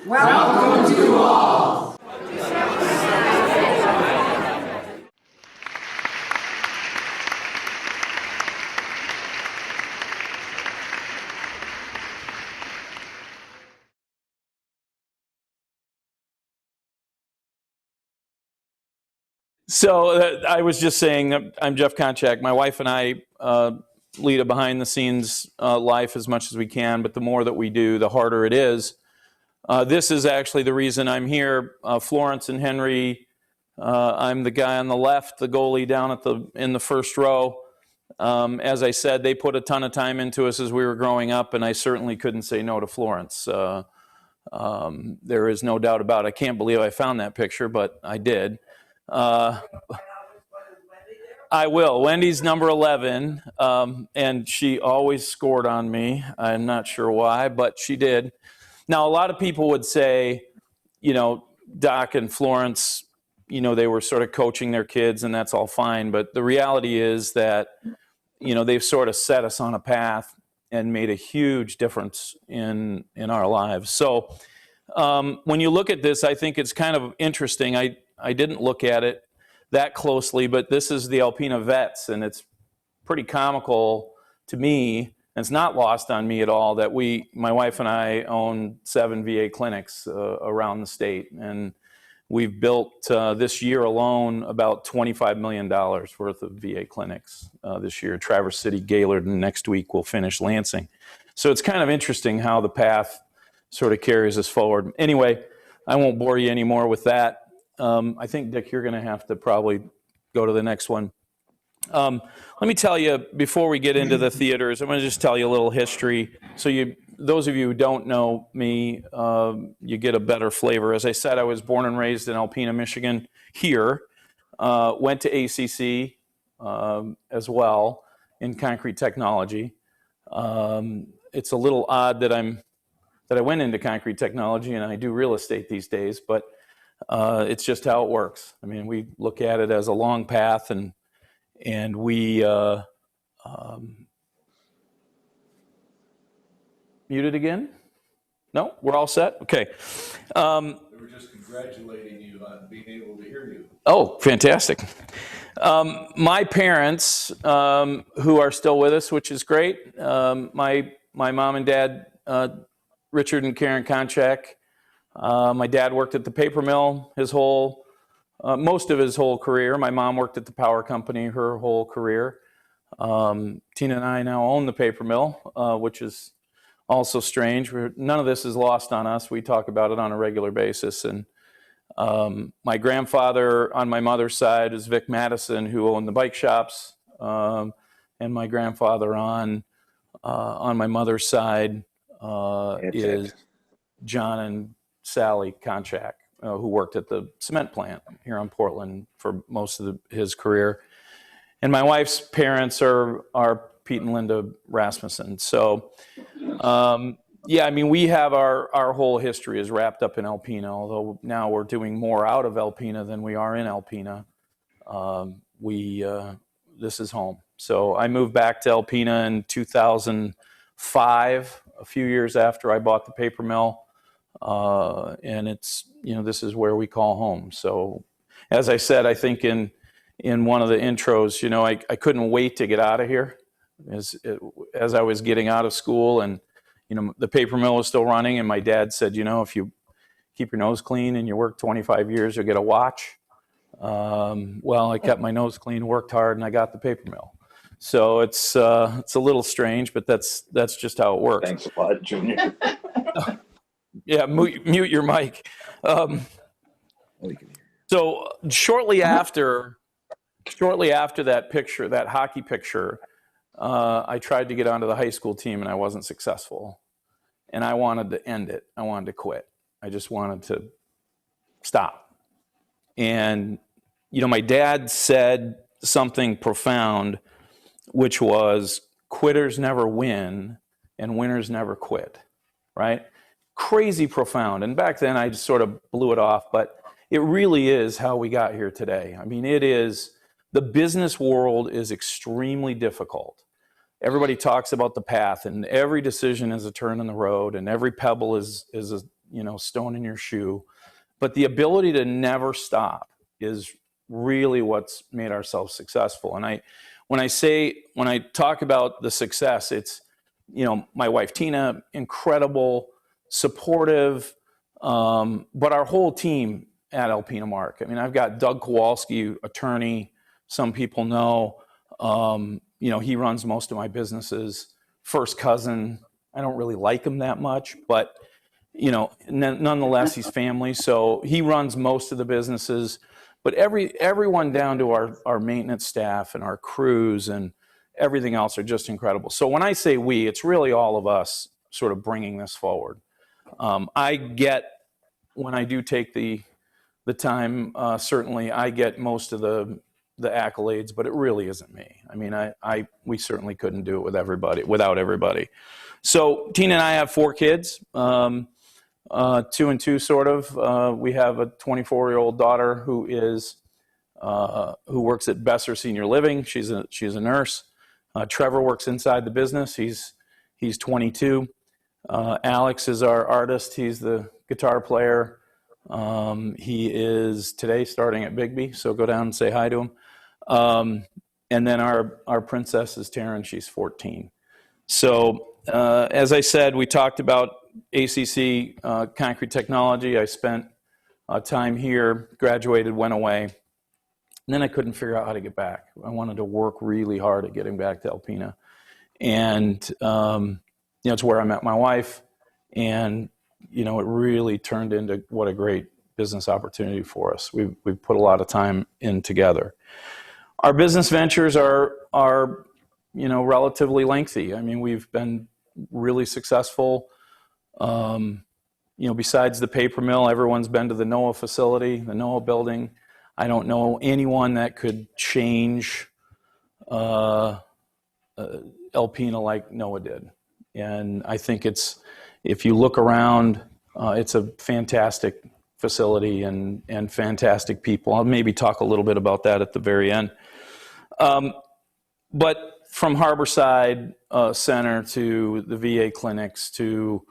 Welcome to all. So I was just saying, I'm J Konczak. My wife and I lead a behind-the-scenes life as much as we can, but the more that we do, the harder it is. This is actually the reason I'm here. Florence and Henry, I'm the guy on the left, the goalie down in the first row. As I said, they put a ton of time into us as we were growing up, and I certainly couldn't say no to Florence. There is no doubt about it. I can't believe I found that picture, but I did. I will. Wendy's number 11, and she always scored on me. I'm not sure why, but she did. Now, a lot of people would say, you know, Doc and Florence, you know, they were sort of coaching their kids, and that's all fine. But the reality is that, you know, they've sort of set us on a path and made a huge difference in our lives. So when you look at this, I think it's kind of interesting. I didn't look at it that closely, but this is the Alpena vets, and it's pretty comical to me, and it's not lost on me at all, that my wife and I own 7 VA clinics around the state, and we've built this year alone about $25 million worth of VA clinics this year. Traverse City, Gaylord, and next week we'll finish Lansing. So it's kind of interesting how the path sort of carries us forward. Anyway, I won't bore you anymore with that. I think, Dick, you're going to have to probably go to the next one. Let me tell you, before we get into the theaters, I'm going to just tell you a little history. So those of you who don't know me, you get a better flavor. As I said, I was born and raised in Alpena, Michigan, here. Went to ACC as well in concrete technology. It's a little odd that I went into concrete technology and I do real estate these days, but it's just how it works. I mean, we look at it as a long path, and we muted again? No, we're all set. Okay. We were just congratulating you on being able to hear you. Oh, fantastic. My parents, who are still with us, which is great. My mom and dad, Richard and Karen Konczak. My dad worked at the paper mill most of his whole career. My mom worked at the power company her whole career. Tina and I now own the paper mill, which is also strange. None of this is lost on us. We talk about it on a regular basis. And my grandfather on my mother's side is Vic Madison, who owned the bike shops. And my grandfather on my mother's side is John and Sally Konczak, who worked at the cement plant here in Portland for most of his career. And my wife's parents are Pete and Linda Rasmussen. So, yeah, I mean, we have our whole history is wrapped up in Alpena, although now we're doing more out of Alpena than we are in Alpena. This is home. So I moved back to Alpena in 2005, a few years after I bought the paper mill. And it's, you know, this is where we call home. So as I said, I think in one of the intros, you know, I couldn't wait to get out of here as I was getting out of school, and, you know, the paper mill was still running, and my dad said, you know, if you keep your nose clean and you work 25 years, you'll get a watch. Well, I kept my nose clean, worked hard, and I got the paper mill. So it's a little strange, but that's just how it works. Thanks a lot, Junior. Yeah, mute your mic. So shortly after that picture, that hockey picture, I tried to get onto the high school team and I wasn't successful. And I wanted to end it. I wanted to quit. I just wanted to stop. And, you know, my dad said something profound, which was, quitters never win and winners never quit, right? Crazy profound. And back then I just sort of blew it off, but it really is how we got here today. I mean, the business world is extremely difficult. Everybody talks about the path, and every decision is a turn in the road, and every pebble is stone in your shoe. But the ability to never stop is really what's made ourselves successful. And when I talk about the success, it's, my wife, Tina, incredible, supportive, but our whole team at Alpena Mark. I mean, I've got Doug Kowalski, attorney, some people know, he runs most of my businesses, first cousin. I don't really like him that much, but, nonetheless, he's family. So he runs most of the businesses, but everyone down to our maintenance staff and our crews and everything else are just incredible. So when I say we, it's really all of us sort of bringing this forward. I get, when I do take the time, certainly I get most of the accolades, but it really isn't me. I mean, we certainly couldn't do it without everybody. So Tina and I have 4 kids, 2 and 2 sort of. We have a 24-year-old daughter who works at Besser Senior Living. She's a nurse. Trevor works inside the business. He's 22. Alex is our artist. He's the guitar player. He is today starting at Biggby, so go down and say hi to him. And then our princess is Taryn. She's 14. So as I said, we talked about ACC concrete technology. I spent time here, graduated, went away. And then I couldn't figure out how to get back. I wanted to work really hard at getting back to Alpena. And, it's where I met my wife. And, it really turned into what a great business opportunity for us. We've put a lot of time in together. Our business ventures are relatively lengthy. I mean, we've been really successful. Besides the paper mill, everyone's been to the NOAA facility, the NOAA building. I don't know anyone that could change Alpena like NOAA did. And I think if you look around, it's a fantastic facility and fantastic people. I'll maybe talk a little bit about that at the very end. But from Harborside Center to the VA clinics to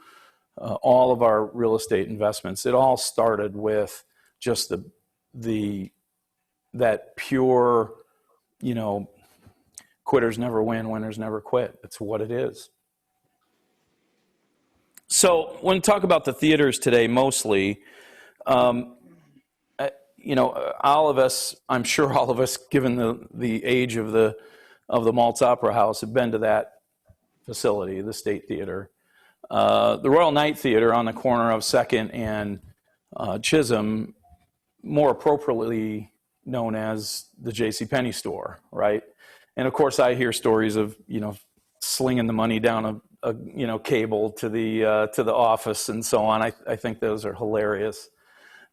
all of our real estate investments, it all started with just that pure, quitters never win, winners never quit. It's what it is. So when we talk about the theaters today, mostly, all of us, I'm sure all of us, given the age of the Maltz Opera House, have been to that facility, the State Theater. The Royal Night Theater on the corner of 2nd and Chisholm, more appropriately known as the JCPenney store, right? And of course, I hear stories of slinging the money down a cable to the office and so on. I think those are hilarious.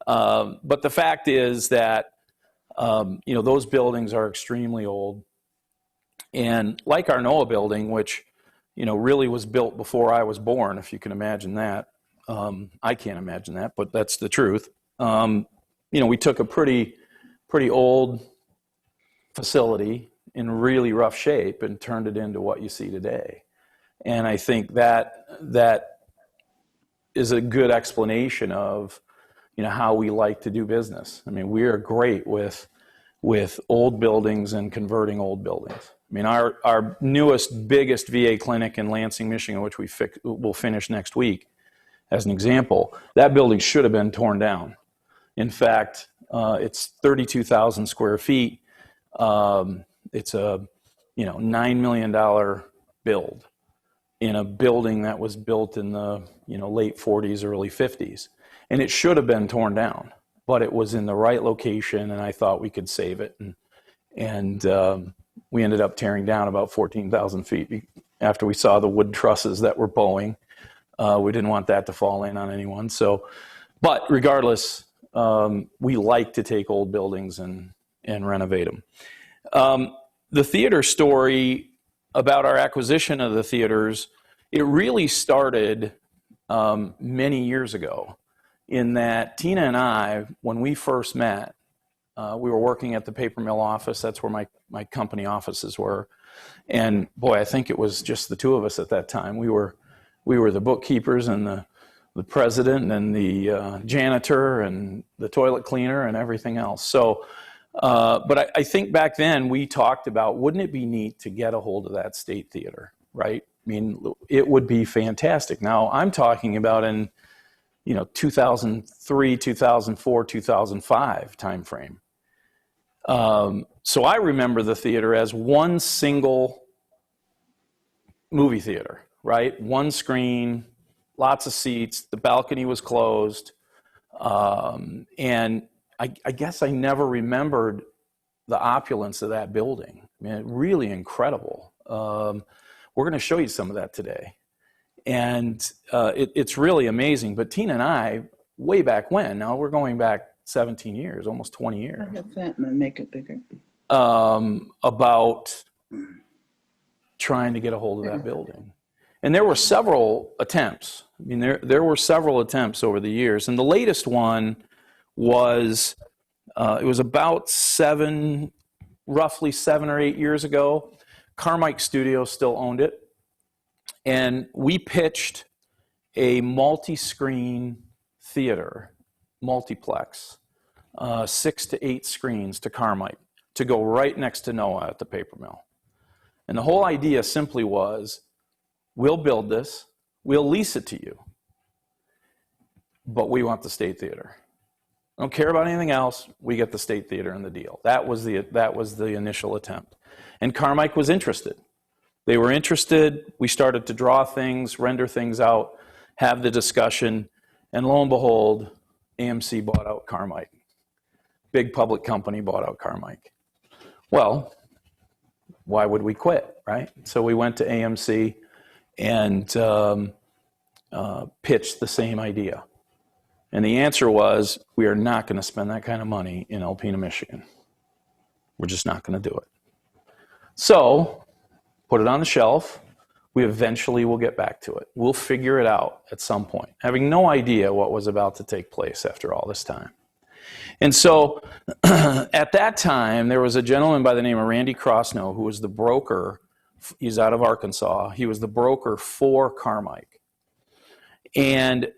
But the fact is that those buildings are extremely old, and like our NOAA building, which really was built before I was born, if you can imagine that. I can't imagine that, but that's the truth. We took a pretty old facility in really rough shape and turned it into what you see today. And I think that is a good explanation of how we like to do business. I mean, we are great with old buildings and converting old buildings. I mean, our newest, biggest VA clinic in Lansing, Michigan, which we'll finish next week, as an example, that building should have been torn down. In fact, it's 32,000 square feet. It's a $9 million build in a building that was built in the late 40s, early 50s. And it should have been torn down, but it was in the right location, and I thought we could save it. And we ended up tearing down about 14,000 feet after we saw the wood trusses that were bowing. We didn't want that to fall in on anyone. But regardless, we like to take old buildings and renovate them. The theater story about our acquisition of the theaters, it really started many years ago, in that Tina and I, when we first met, we were working at the paper mill office. That's where my company offices were. And boy, I think it was just the two of us at that time. We were the bookkeepers and the president and the janitor and the toilet cleaner and everything else. So, but I think back then we talked about, wouldn't it be neat to get a hold of that state theater, right? I mean, it would be fantastic. Now, I'm talking about in, 2003, 2004, 2005 timeframe. So I remember the theater as one single movie theater, right? One screen, lots of seats, the balcony was closed. And I guess I never remembered the opulence of that building. I mean, really incredible. We're going to show you some of that today. And it's really amazing. But Tina and I, way back when, now we're going back 17 years, almost 20 years. I have that and make it bigger. About trying to get a hold of that building. And there were several attempts. I mean, there were several attempts over the years. And the latest one was, it was about roughly 7 or 8 years ago. Carmike Studios still owned it. And we pitched a multi-screen theater, multiplex, 6 to 8 screens to Carmike to go right next to NOAA at the paper mill. And the whole idea simply was, we'll build this, we'll lease it to you, but we want the state theater. I don't care about anything else, we get the state theater in the deal. That was the initial attempt. And Carmike was interested. They were interested, we started to draw things, render things out, have the discussion, and lo and behold, AMC bought out Carmike. Big public company bought out Carmike. Well, why would we quit, right? So we went to AMC and pitched the same idea. And the answer was, we are not going to spend that kind of money in Alpena, Michigan. We're just not going to do it. So, put it on the shelf. We eventually will get back to it. We'll figure it out at some point, having no idea what was about to take place after all this time. And so, at that time, there was a gentleman by the name of Randy Crossnow who was the broker. He's out of Arkansas. He was the broker for Carmike. And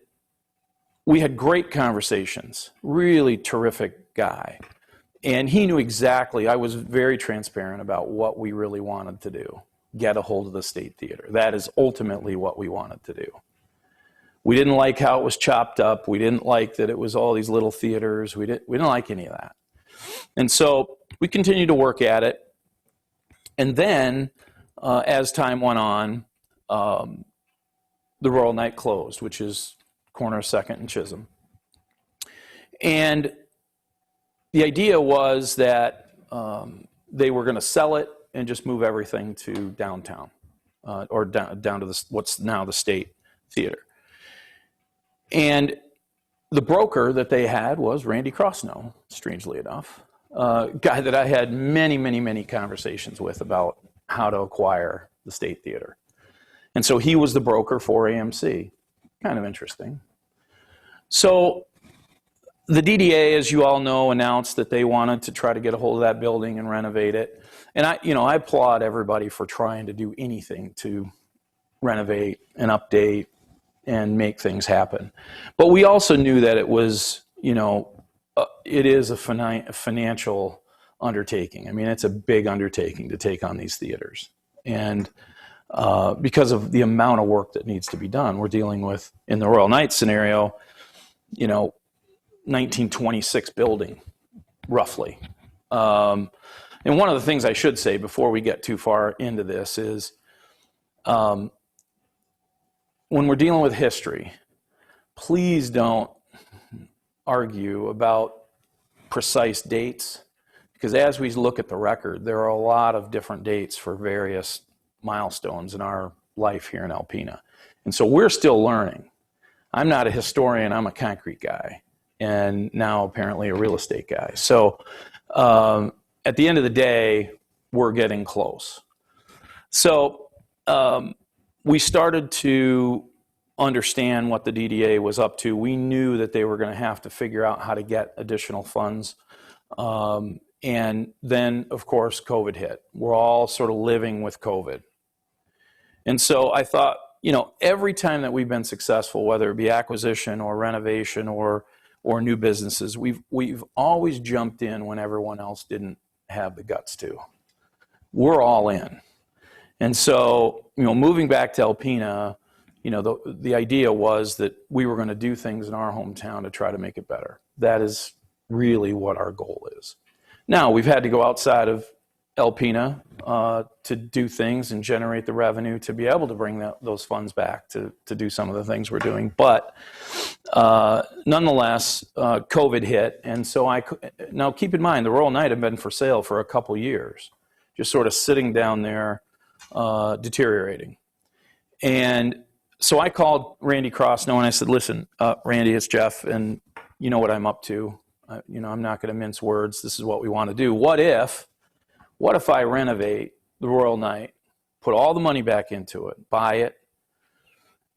we had great conversations, really terrific guy. And he knew exactly, I was very transparent about what we really wanted to do, get a hold of the state theater. That is ultimately what we wanted to do. We didn't like how it was chopped up. We didn't like that it was all these little theaters. We didn't like any of that. And so we continued to work at it. And then, as time went on, the Royal Night closed, which is corner of 2nd and Chisholm. And the idea was that they were going to sell it and just move everything to downtown, or down to what's now the State Theater. And the broker that they had was Randy Crossnow, strangely enough, a guy that I had many, many, many conversations with about how to acquire the State Theater. And so he was the broker for AMC. Kind of interesting. So the DDA, as you all know, announced that they wanted to try to get a hold of that building and renovate it. And I applaud everybody for trying to do anything to renovate and update and make things happen. But we also knew that it was, it is a financial undertaking. I mean, it's a big undertaking to take on these theaters. And because of the amount of work that needs to be done, we're dealing with, in the Royal Night scenario, 1926 building, roughly. And one of the things I should say before we get too far into this is, when we're dealing with history, please don't argue about precise dates, because as we look at the record, there are a lot of different dates for various milestones in our life here in Alpena. And so we're still learning. I'm not a historian, I'm a concrete guy, and now apparently a real estate guy. So at the end of the day, we're getting close. So we started to understand what the DDA was up to. We knew that they were going to have to figure out how to get additional funds. And then, of course, COVID hit. We're all sort of living with COVID. And so I thought, every time that we've been successful, whether it be acquisition or renovation or new businesses, we've always jumped in when everyone else didn't have the guts to. We're all in. And so, moving back to Alpena, the idea was that we were going to do things in our hometown to try to make it better. That is really what our goal is. Now, we've had to go outside of Alpena to do things and generate the revenue to be able to bring those funds back to do some of the things we're doing. But nonetheless, COVID hit. And so now keep in mind, the Royal Knight had been for sale for a couple years, just sort of sitting down there, deteriorating. And so I called Randy Crossnow and I said, listen, Randy, it's Jeff, and you know what I'm up to. I'm not going to mince words. This is what we want to do. What if I renovate the Royal Knight, put all the money back into it, buy it,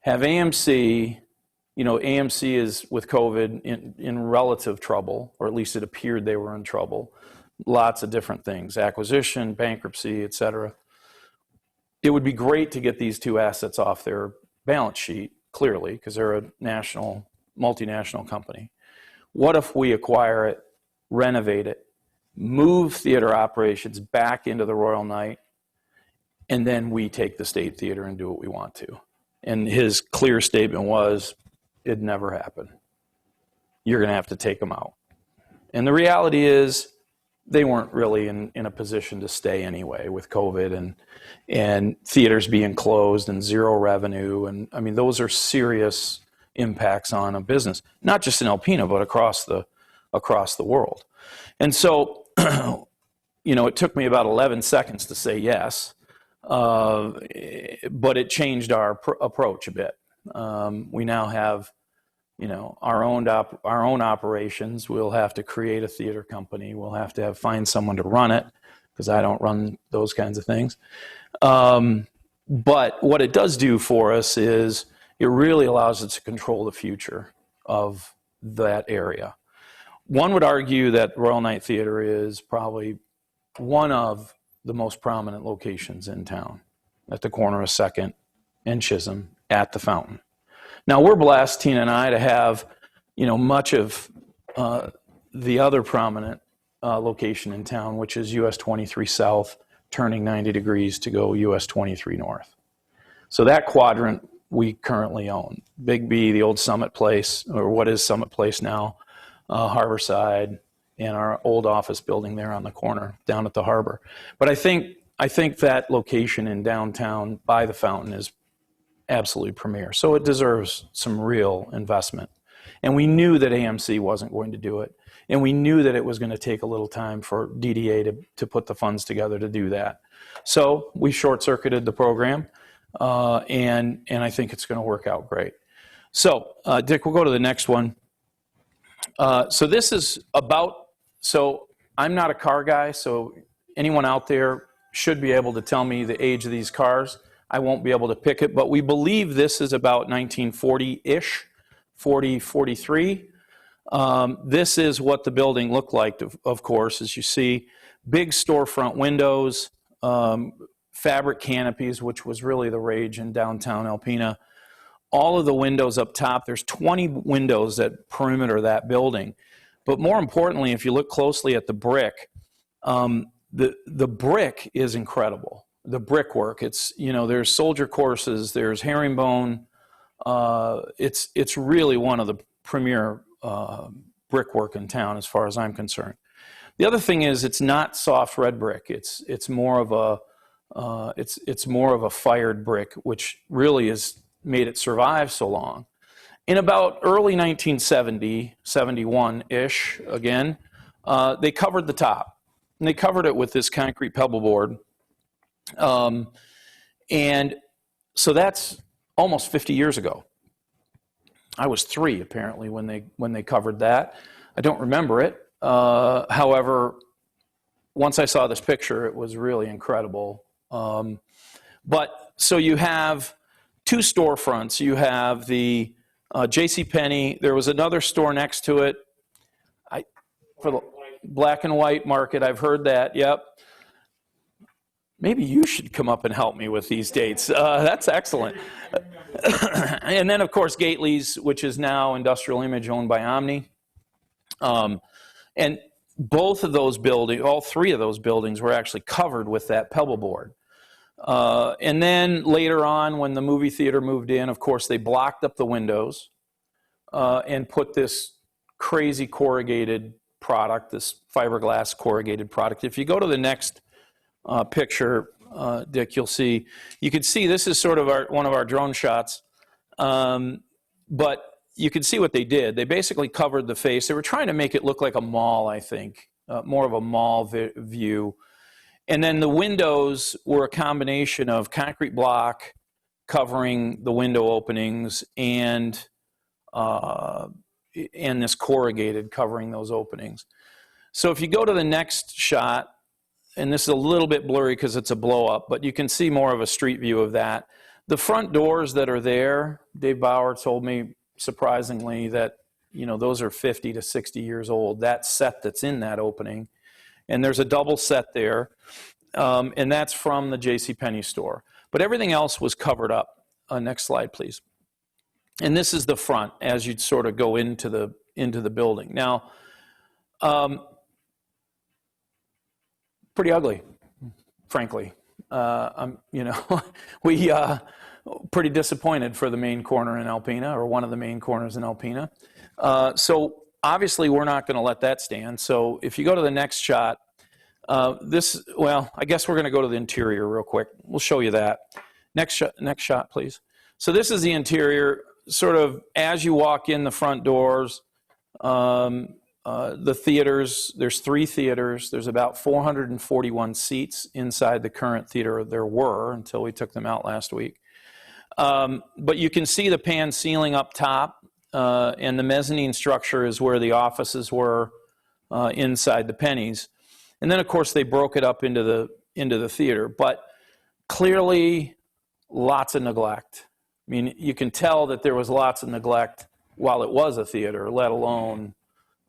have AMC, AMC is with COVID in relative trouble, or at least it appeared they were in trouble. Lots of different things, acquisition, bankruptcy, et cetera. It would be great to get these two assets off their balance sheet, clearly, because they're a multinational company. What if we acquire it, renovate it, move theater operations back into the Royal Knight, and then we take the State Theater and do what we want to? And his clear statement was, it'd never happen. You're going to have to take them out. And the reality is, they weren't really in a position to stay anyway with COVID and theaters being closed and zero revenue. And I mean, those are serious impacts on a business, not just in Alpena, but across the world. And so, it took me about 11 seconds to say yes, but it changed our approach a bit. We now have, our own operations. We'll have to create a theater company. We'll have to find someone to run it, because I don't run those kinds of things. But what it does do for us is it really allows us to control the future of that area. One would argue that Royal Knight Theater is probably one of the most prominent locations in town, at the corner of 2nd and Chisholm at the fountain. Now, we're blessed, Tina and I, to have, much of the other prominent location in town, which is US 23 South, turning 90 degrees to go US 23 North. So that quadrant we currently own. Biggby, the old Summit Place, or what is Summit Place now, Harborside, and our old office building there on the corner down at the harbor. But I think that location in downtown by the fountain is absolutely premier. So it deserves some real investment. And we knew that AMC wasn't going to do it. And we knew that it was going to take a little time for DDA to put the funds together to do that. So we short-circuited the program, and I think it's going to work out great. So, Dick, we'll go to the next one. So this is so I'm not a car guy, so anyone out there should be able to tell me the age of these cars. I won't be able to pick it, but we believe this is about 1940-ish, 40, 43. This is what the building looked like, of course, as you see. Big storefront windows, fabric canopies, which was really the rage in downtown Alpena. All of the windows up top, there's 20 windows that perimeter that building. But more importantly, if you look closely at the brick, the brick is incredible. The brickwork, there's soldier courses, there's herringbone. It's really one of the premier brickwork in town, as far as I'm concerned. The other thing is, it's not soft red brick. It's more of a fired brick, which really has made it survive so long. In about early 1970, 71-ish, again, they covered the top, and they covered it with this concrete pebble board. And so that's almost 50 years ago. I was 3 apparently when they covered that. I don't remember it. However, once I saw this picture, it was really incredible. But so you have 2 storefronts. You have the JCPenney. There was another store next to it. For the black and white market, I've heard that. Yep. maybe you should come up and help me with these dates. That's excellent. And then, of course, Gately's, which is now Industrial Image, owned by Omni. And both of those buildings, all three of those buildings were actually covered with that pebble board. And then later on, when the movie theater moved in, of course, they blocked up the windows and put this crazy corrugated product, this fiberglass corrugated product. If you go to the next picture, Dick, you can see this is sort of one of our drone shots, but you can see what they did. They basically covered the face. They were trying to make it look like a mall, I think, more of a mall view. And then the windows were a combination of concrete block covering the window openings and this corrugated covering those openings. So if you go to the next shot, and this is a little bit blurry because it's a blow up, but you can see more of a street view of that. The front doors that are there, Dave Bauer told me, surprisingly, that those are 50 to 60 years old, that set that's in that opening. And there's a double set there, and that's from the JCPenney store. But everything else was covered up. Next slide, please. And this is the front as you'd sort of go into the building. Now, pretty ugly, frankly. We pretty disappointed for the main corner in Alpena, or one of the main corners in Alpena. So obviously we're not going to let that stand. So if you go to the next shot, I guess we're going to go to the interior real quick. We'll show you that. Next shot, please. So this is the interior, sort of as you walk in the front doors. The theaters, there's 3 theaters. There's about 441 seats inside the current theater. There were until we took them out last week. But you can see the pan ceiling up top, and the mezzanine structure is where the offices were inside the Pennies. And then, of course, they broke it up into the theater. But clearly, lots of neglect. I mean, you can tell that there was lots of neglect while it was a theater, let alone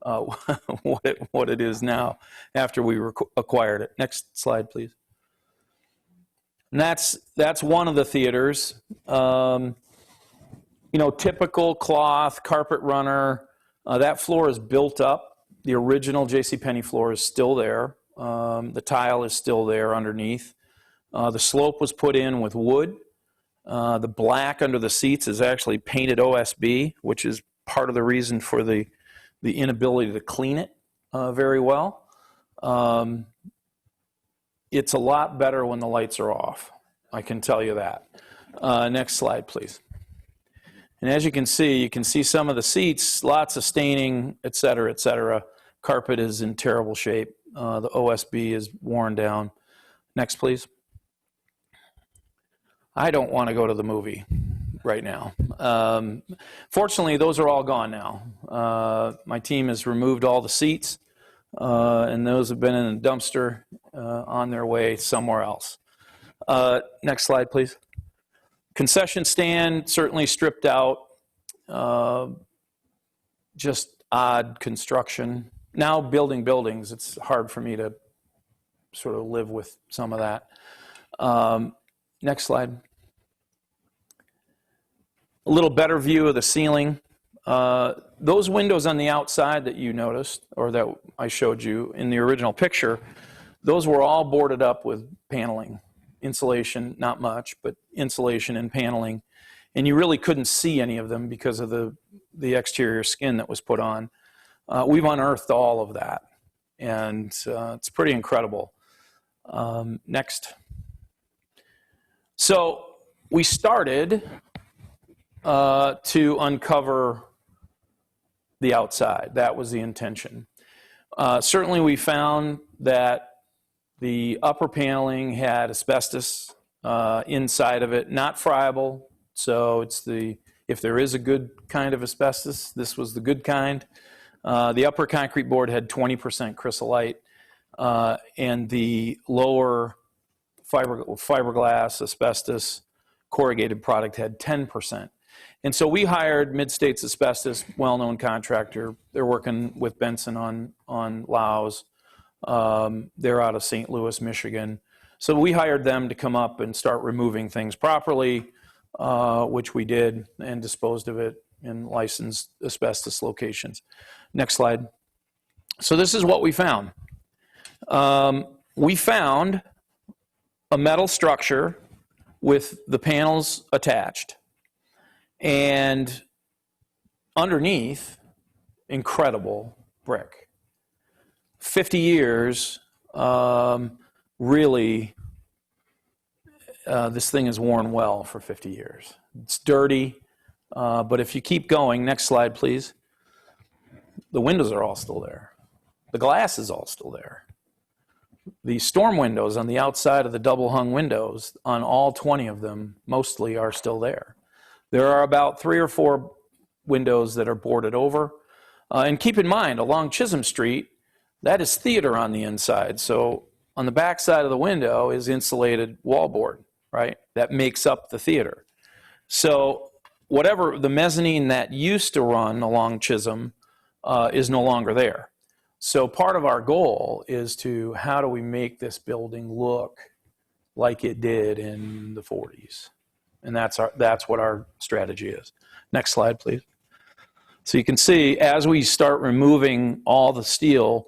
what it is now after we acquired it. Next slide, please. And that's one of the theaters. Typical cloth, carpet runner. That floor is built up. The original JCPenney floor is still there. The tile is still there underneath. The slope was put in with wood. The black under the seats is actually painted OSB, which is part of the reason for the inability to clean it very well. It's a lot better when the lights are off, I can tell you that. Next slide, please. And as you can see some of the seats, lots of staining, et cetera, et cetera. Carpet is in terrible shape. The OSB is worn down. Next, please. I don't want to go to the movie right now. Fortunately, those are all gone now. My team has removed all the seats, and those have been in a dumpster on their way somewhere else. Next slide, please. Concession stand, certainly stripped out. Just odd construction. Now building buildings, it's hard for me to sort of live with some of that. Next slide. A little better view of the ceiling. Those windows on the outside that you noticed, or that I showed you in the original picture, those were all boarded up with paneling. Insulation, not much, but insulation and paneling. And you really couldn't see any of them because of the exterior skin that was put on. We've unearthed all of that, and it's pretty incredible. Next. So we started to uncover the outside. That was the intention. Certainly we found that the upper paneling had asbestos inside of it, not friable. So if there is a good kind of asbestos, this was the good kind. The upper concrete board had 20% chrysolite, and the lower fiberglass asbestos corrugated product had 10%. And so we hired Mid-States Asbestos, well-known contractor. They're working with Benson on Laos. They're out of St. Louis, Michigan. So we hired them to come up and start removing things properly, which we did, and disposed of it in licensed asbestos locations. Next slide. So this is what we found. We found a metal structure with the panels attached, and underneath, incredible brick. 50 years, really, this thing has worn well for 50 years. It's dirty, but if you keep going, next slide, please. The windows are all still there. The glass is all still there. The storm windows on the outside of the double hung windows, on all 20 of them, mostly are still there. There are about 3 or 4 windows that are boarded over. And keep in mind, along Chisholm Street, that is theater on the inside. So on the back side of the window is insulated wallboard, right? That makes up the theater. So whatever the mezzanine that used to run along Chisholm is no longer there. So part of our goal is to, how do we make this building look like it did in the 40s? And that's what our strategy is. Next slide, please. So you can see, as we start removing all the steel,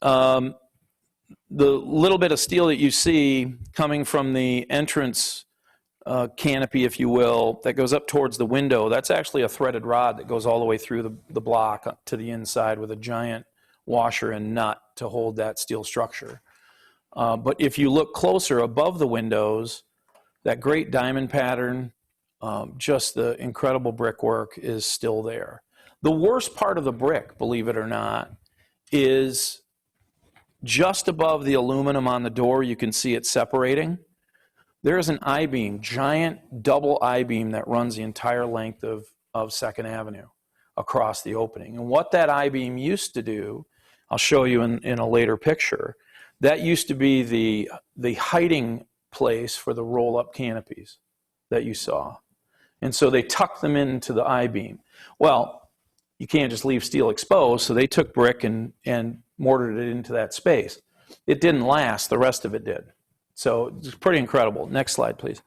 the little bit of steel that you see coming from the entrance canopy, if you will, that goes up towards the window, that's actually a threaded rod that goes all the way through the block to the inside with a giant washer and nut to hold that steel structure. But if you look closer above the windows, that great diamond pattern, just the incredible brickwork is still there. The worst part of the brick, believe it or not, is just above the aluminum on the door. You can see it separating. There is an I-beam, giant double I-beam that runs the entire length of 2nd Avenue across the opening. And what that I-beam used to do, I'll show you in a later picture, that used to be the hiding place for the roll-up canopies that you saw. And so they tucked them into the I-beam. Well, you can't just leave steel exposed, so they took brick and mortared it into that space. It didn't last, the rest of it did. So it's pretty incredible. Next slide, please.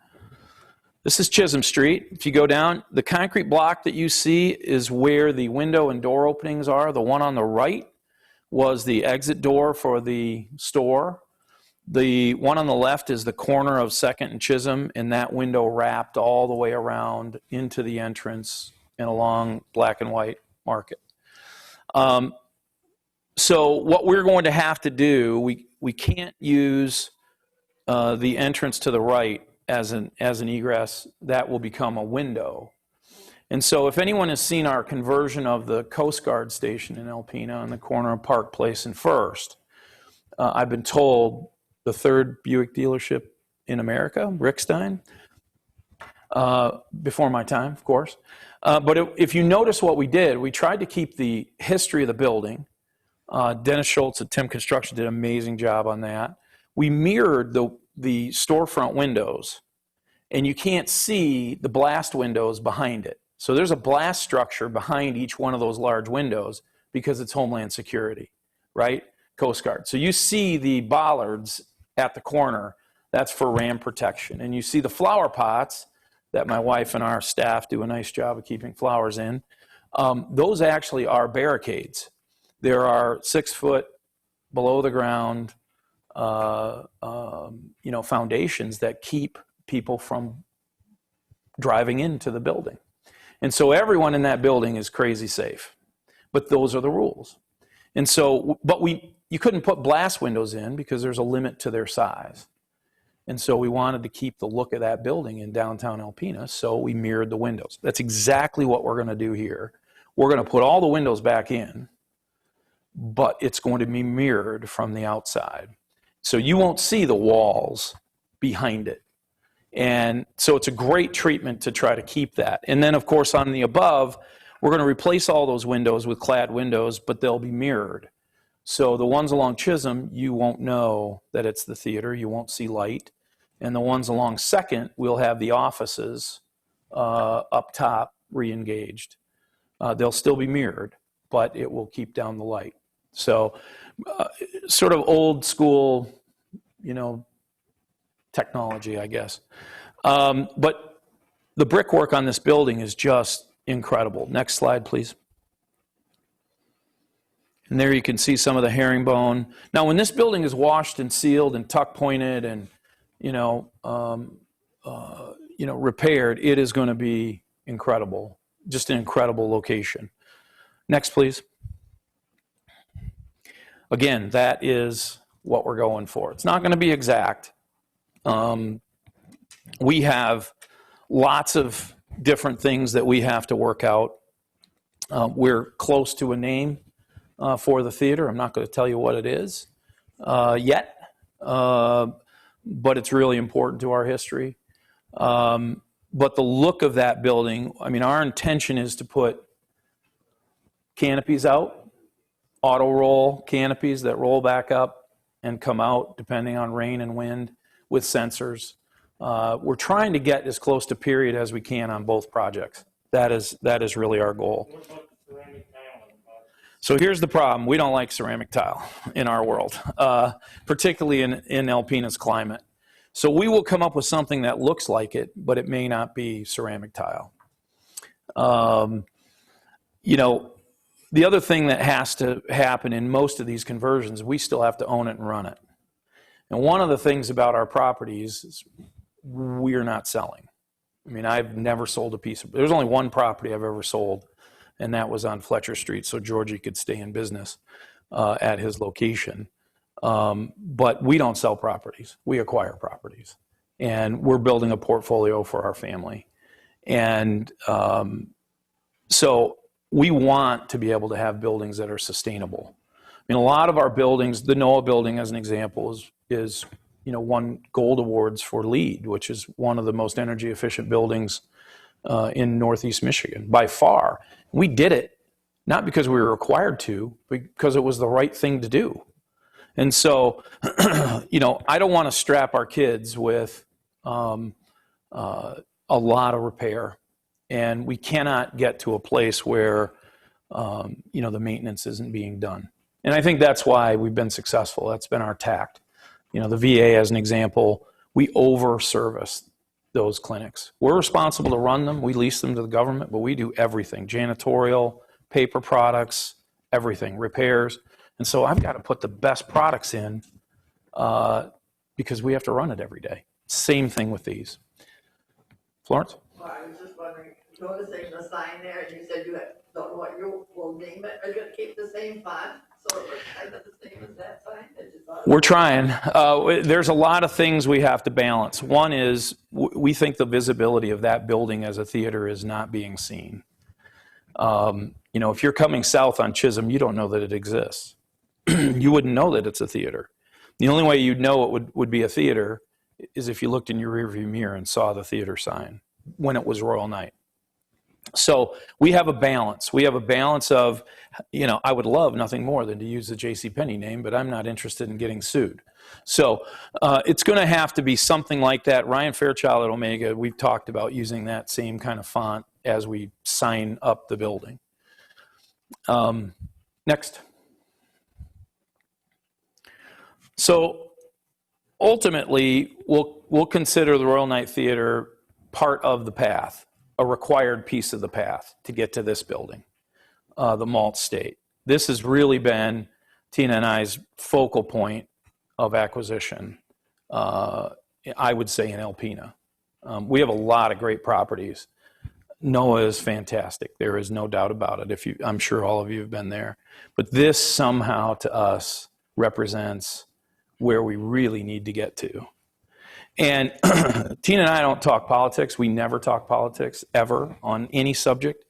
This is Chisholm Street. If you go down, the concrete block that you see is where the window and door openings are. The one on the right was the exit door for the store. The one on the left is the corner of 2nd and Chisholm, and that window wrapped all the way around into the entrance and along Black and White Market. So what we're going to have to do, we can't use the entrance to the right as an egress. That will become a window. And so if anyone has seen our conversion of the Coast Guard Station in Alpena on the corner of Park Place and First, I've been told the 3rd Buick dealership in America, Rickstein, before my time, of course. But if you notice what we did, we tried to keep the history of the building. Dennis Schultz at Tim Construction did an amazing job on that. We mirrored the storefront windows, and you can't see the blast windows behind it. So there's a blast structure behind each one of those large windows because it's Homeland Security, right? Coast Guard. So you see the bollards at the corner, that's for ram protection. And you see the flower pots that my wife and our staff do a nice job of keeping flowers in. Those actually are barricades. There are 6 foot below the ground foundations that keep people from driving into the building. And so everyone in that building is crazy safe, but those are the rules. And so, but you couldn't put blast windows in because there's a limit to their size. And so we wanted to keep the look of that building in downtown Alpena, so we mirrored the windows. That's exactly what we're going to do here. We're going to put all the windows back in, but it's going to be mirrored from the outside. So you won't see the walls behind it. And so it's a great treatment to try to keep that. And then, of course, on the above, we're going to replace all those windows with clad windows, but they'll be mirrored. So the ones along Chisholm, you won't know that it's the theater. You won't see light. And the ones along 2nd, we'll have the offices up top re-engaged. They'll still be mirrored, but it will keep down the light. So sort of old school, technology, I guess. But the brickwork on this building is just incredible. Next slide, please. And there you can see some of the herringbone. Now, when this building is washed and sealed and tuck pointed and, repaired, it is going to be incredible. Just an incredible location. Next, please. Again, that is what we're going for. It's not going to be exact. We have lots of different things that we have to work out. We're close to a name for the theater. I'm not going to tell you what it is yet, but it's really important to our history. But the look of that building, I mean, our intention is to put canopies out, auto roll canopies that roll back up and come out depending on rain and wind with sensors. We're trying to get as close to period as we can on both projects. That is really our goal. What about the ceramic tile? So here's the problem. We don't like ceramic tile in our world, particularly in Alpena's climate. So we will come up with something that looks like it, but it may not be ceramic tile. The other thing that has to happen in most of these conversions, we still have to own it and run it. And one of the things about our properties is we're not selling. I mean, I've never sold a piece of, there's only one property I've ever sold, and that was on Fletcher Street, so Georgie could stay in business at his location. But we don't sell properties. We acquire properties. And we're building a portfolio for our family. And so we want to be able to have buildings that are sustainable. I mean, a lot of our buildings, the NOAA building as an example is won gold awards for LEED, which is one of the most energy efficient buildings in Northeast Michigan by far. We did it not because we were required to, but because it was the right thing to do. And so, I don't want to strap our kids with a lot of repair, and we cannot get to a place where the maintenance isn't being done. And I think that's why we've been successful. That's been our tact. The VA, as an example, we over-service those clinics. We're responsible to run them. We lease them to the government, but we do everything: janitorial, paper products, everything, repairs. And so I've got to put the best products in because we have to run it every day. Same thing with these. Florence? Well, I was just wondering, noticing the sign there, and you said you don't know what you will name it. Are you going to keep the same font so it looks kind of the same as that sign that you thought? We're trying. There's a lot of things we have to balance. One is we think the visibility of that building as a theater is not being seen. If you're coming south on Chisholm, you don't know that it exists. You wouldn't know that it's a theater. The only way you'd know it would be a theater is if you looked in your rearview mirror and saw the theater sign when it was Royal Night. So we have a balance. We have a balance of, I would love nothing more than to use the JCPenney name, but I'm not interested in getting sued. So it's going to have to be something like that. Ryan Fairchild at Omega, we've talked about using that same kind of font as we sign up the building. Next. So ultimately, we'll consider the Royal Night Theater part of the path, a required piece of the path to get to this building, the Maltz State. This has really been Tina and I's focal point of acquisition, I would say, in Alpena. We have a lot of great properties. NOAA is fantastic. There is no doubt about it. I'm sure all of you have been there. But this somehow to us represents where we really need to get to. And Tina and I don't talk politics. We never talk politics, ever, on any subject.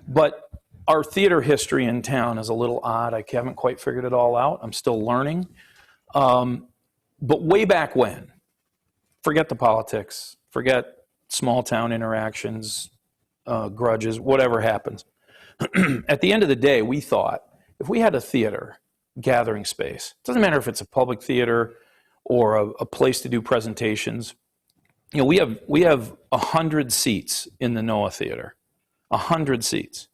But our theater history in town is a little odd. I haven't quite figured it all out. I'm still learning. But way back when, forget the politics, forget small town interactions, grudges, whatever happens. At the end of the day, we thought, if we had a theater gathering space, it doesn't matter if it's a public theater or a place to do presentations. We have 100 seats in the NOAA Theater, 100 seats.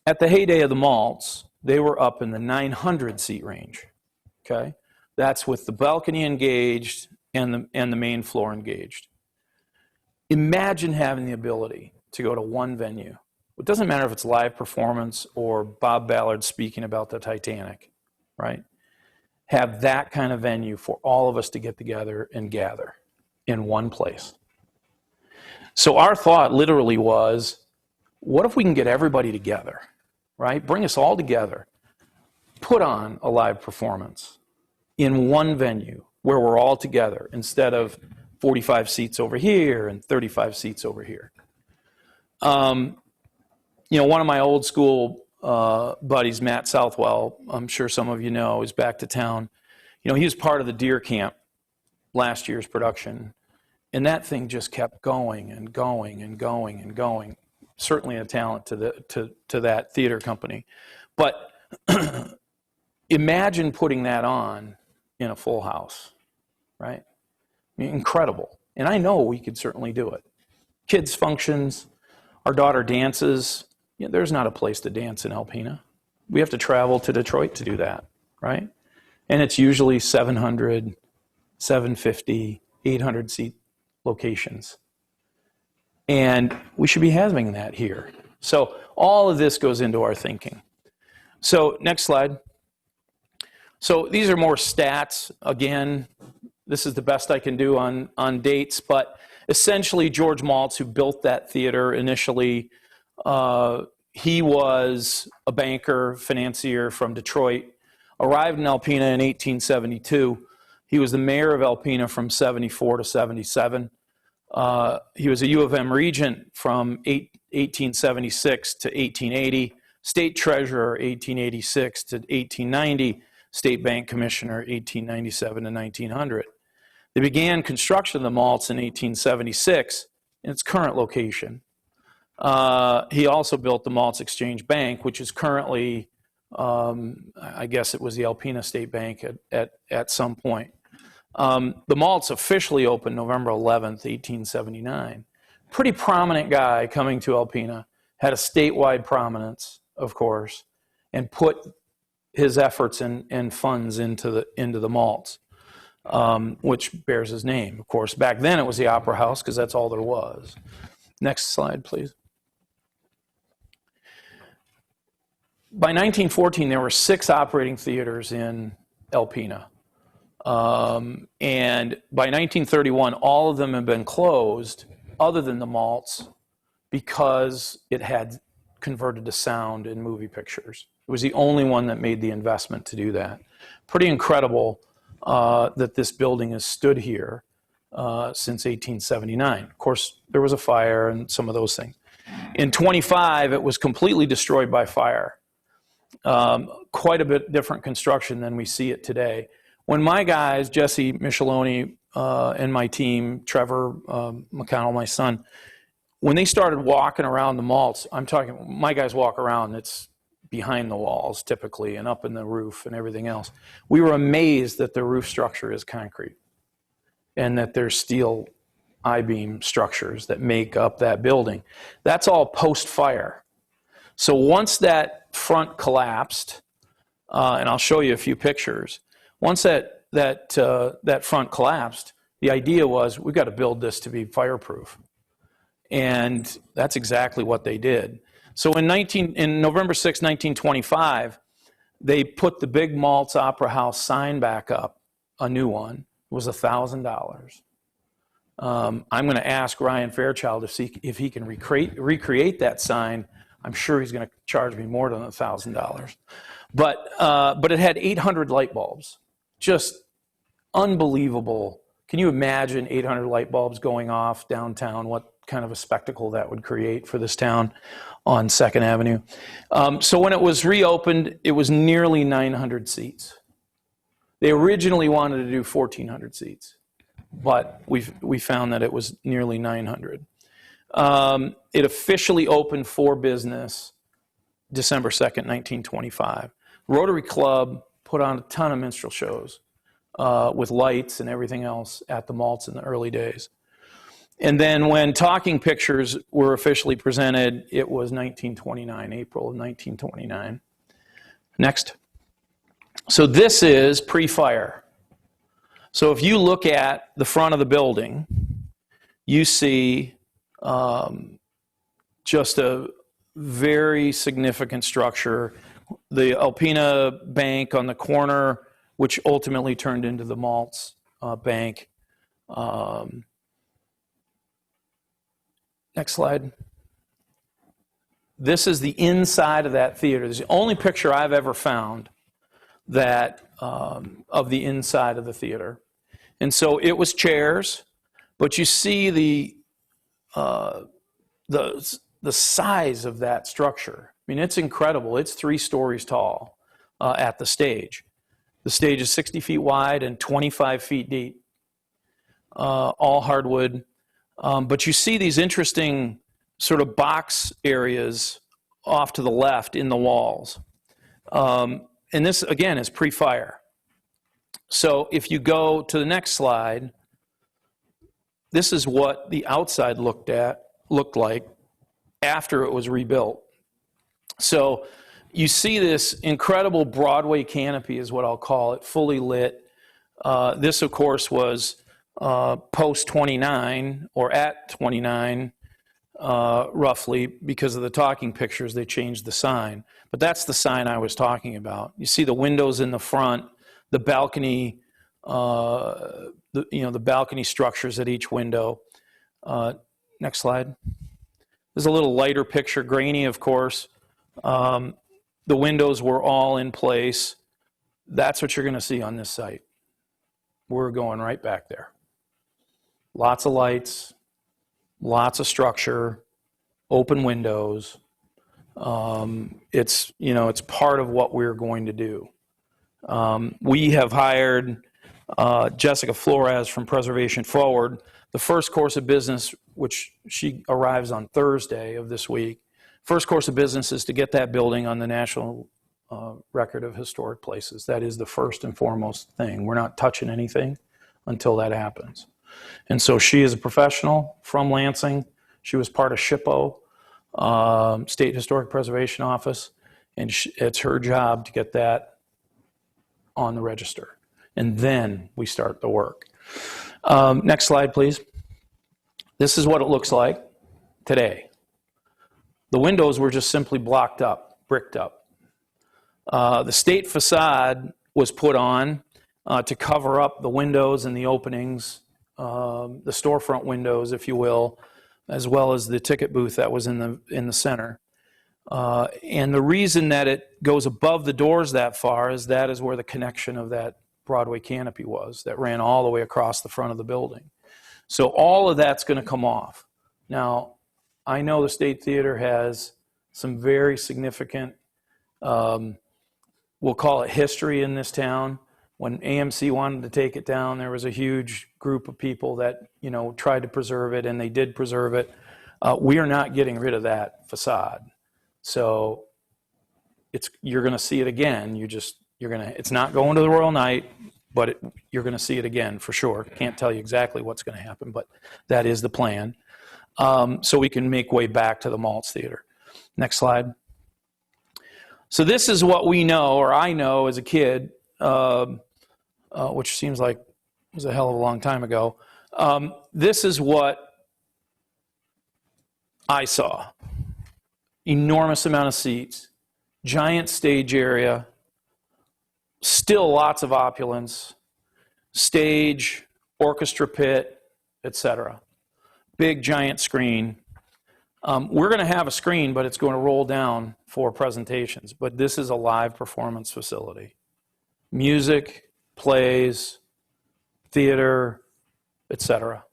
At the heyday of the Maltz, they were up in the 900 seat range. Okay, that's with the balcony engaged, and the main floor engaged. Imagine having the ability to go to one venue. It doesn't matter if it's live performance or Bob Ballard speaking about the Titanic, right? Have that kind of venue for all of us to get together and gather in one place. So our thought literally was, what if we can get everybody together, right? Bring us all together, put on a live performance in one venue where we're all together instead of 45 seats over here and 35 seats over here. You know, one of my old school buddies, Matt Southwell, I'm sure some of you know, is back to town. You know, he was part of the deer camp last year's production, and that thing just kept going and going and going and going. Certainly a talent to that theater company. But imagine putting that on in a full house, right? I mean, incredible. And I know we could certainly do it. Kids' functions, our daughter dances. You know, there's not a place to dance in Alpena. We have to travel to Detroit to do that, right? And it's usually 700, 750, 800 seat locations. And we should be having that here. So all of this goes into our thinking. So next slide. So these are more stats. Again, this is the best I can do on dates, but essentially George Maltz, who built that theater initially, he was a banker, financier from Detroit, arrived in Alpena in 1872. He was the mayor of Alpena from 74 to 77. He was a U of M regent from 1876 to 1880, state treasurer 1886 to 1890, state bank commissioner 1897 to 1900. They began construction of the Maltz in 1876 in its current location. He also built the Maltz Exchange Bank, which is currently, I guess it was the Alpena State Bank at some point. The Maltz officially opened November 11th, 1879. Pretty prominent guy coming to Alpena, had a statewide prominence, of course, and put his efforts and funds into the Maltz, which bears his name. Of course, back then it was the Opera House because that's all there was. Next slide, please. By 1914, there were 6 operating theaters in Alpena. And by 1931, all of them had been closed, other than the Maltz, because it had converted to sound and movie pictures. It was the only one that made the investment to do that. Pretty incredible that this building has stood here since 1879. Of course, there was a fire and some of those things. In 25, it was completely destroyed by fire. Quite a bit different construction than we see it today. When my guys, Jesse Micheloni and my team, Trevor McConnell, my son, when they started walking around the Maltz, I'm talking, my guys walk around, it's behind the walls typically and up in the roof and everything else. We were amazed that the roof structure is concrete and that there's steel I-beam structures that make up that building. That's all post-fire. So once that front collapsed, and I'll show you a few pictures, once that front collapsed, the idea was we've got to build this to be fireproof. And that's exactly what they did. So in November 6, 1925, they put the big Maltz Opera House sign back up, a new one. It was $1,000. I'm going to ask Ryan Fairchild if he can recreate that sign. I'm sure he's going to charge me more than $1,000. But it had 800 light bulbs. Just unbelievable. Can you imagine 800 light bulbs going off downtown? What kind of a spectacle that would create for this town on 2nd Avenue. So when it was reopened, it was nearly 900 seats. They originally wanted to do 1,400 seats, but we found that it was nearly 900. It officially opened for business December 2nd, 1925. Rotary Club put on a ton of minstrel shows with lights and everything else at the Maltz in the early days. And then when talking pictures were officially presented, it was 1929, April of 1929. Next. So this is pre-fire. So if you look at the front of the building, you see just a very significant structure. The Alpena Bank on the corner, which ultimately turned into the Maltz Bank. Next slide. This is the inside of that theater. This is the only picture I've ever found that of the inside of the theater. And so it was chairs, but you see the size of that structure. I mean, it's incredible. It's 3 stories tall at the stage. The stage is 60 feet wide and 25 feet deep, all hardwood. But you see these interesting sort of box areas off to the left in the walls. And this, again, is pre-fire. So if you go to the next slide, this is what the outside looked like after it was rebuilt. So you see this incredible Broadway canopy is what I'll call it, fully lit. This, of course, was post 29 or at 29, roughly, because of the talking pictures, they changed the sign. But that's the sign I was talking about. You see the windows in the front, the balcony, the balcony structures at each window. Next slide. There's a little lighter picture, grainy, of course. The windows were all in place. That's what you're going to see on this site. We're going right back there. Lots of lights, lots of structure, open windows. It's part of what we're going to do. We have hired Jessica Flores from Preservation Forward. The first course of business, which she arrives on Thursday of this week, first course of business is to get that building on the National Record of Historic Places. That is the first and foremost thing. We're not touching anything until that happens. And so she is a professional from Lansing. She was part of SHPO, State Historic Preservation Office, and it's her job to get that on the register. And then we start the work. Next slide, please. This is what it looks like today. The windows were just simply blocked up, bricked up. The state facade was put on to cover up the windows and the openings, the storefront windows, if you will, as well as the ticket booth that was in the center. And the reason that it goes above the doors that far is that is where the connection of that Broadway canopy was that ran all the way across the front of the building. So all of that's going to come off. Now, I know the State Theater has some very significant, we'll call it history in this town. When AMC wanted to take it down, there was a huge group of people that, tried to preserve it, and they did preserve it. We are not getting rid of that facade. So you're going to see it again. It's not going to the Royal Night, but you're going to see it again for sure. Can't tell you exactly what's going to happen, but that is the plan. So we can make way back to the Maltz Theater. Next slide. So this is what we know, or I know as a kid, which seems like it was a hell of a long time ago. This is what I saw. Enormous amount of seats, giant stage area, still lots of opulence, stage, orchestra pit, etc. Big giant screen. We're going to have a screen, but it's going to roll down for presentations. But this is a live performance facility. Music, plays, theater, etc.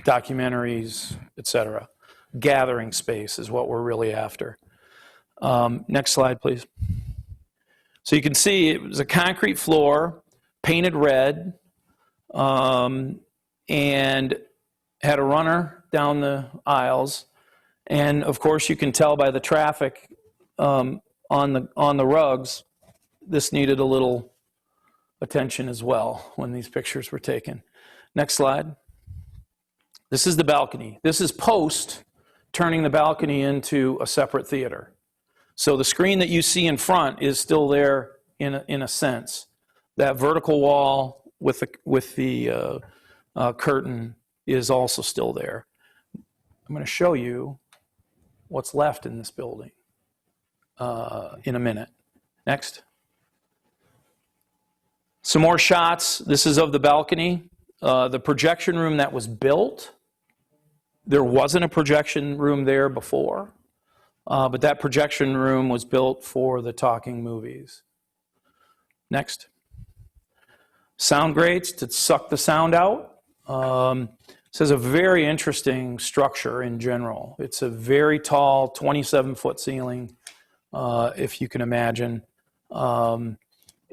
Documentaries, etc. Gathering space is what we're really after. Next slide, please. So you can see it was a concrete floor, painted red, and had a runner down the aisles. And of course, you can tell by the traffic on the rugs, this needed a little attention as well when these pictures were taken. Next slide. This is the balcony. This is post turning the balcony into a separate theater. So the screen that you see in front is still there in a sense. That vertical wall with the curtain is also still there. I'm going to show you what's left in this building in a minute. Next. Some more shots. This is of the balcony. The projection room that was built, there wasn't a projection room there before, but that projection room was built for the talking movies. Next. Sound grates to suck the sound out. This is a very interesting structure in general. It's a very tall, 27-foot ceiling, if you can imagine. And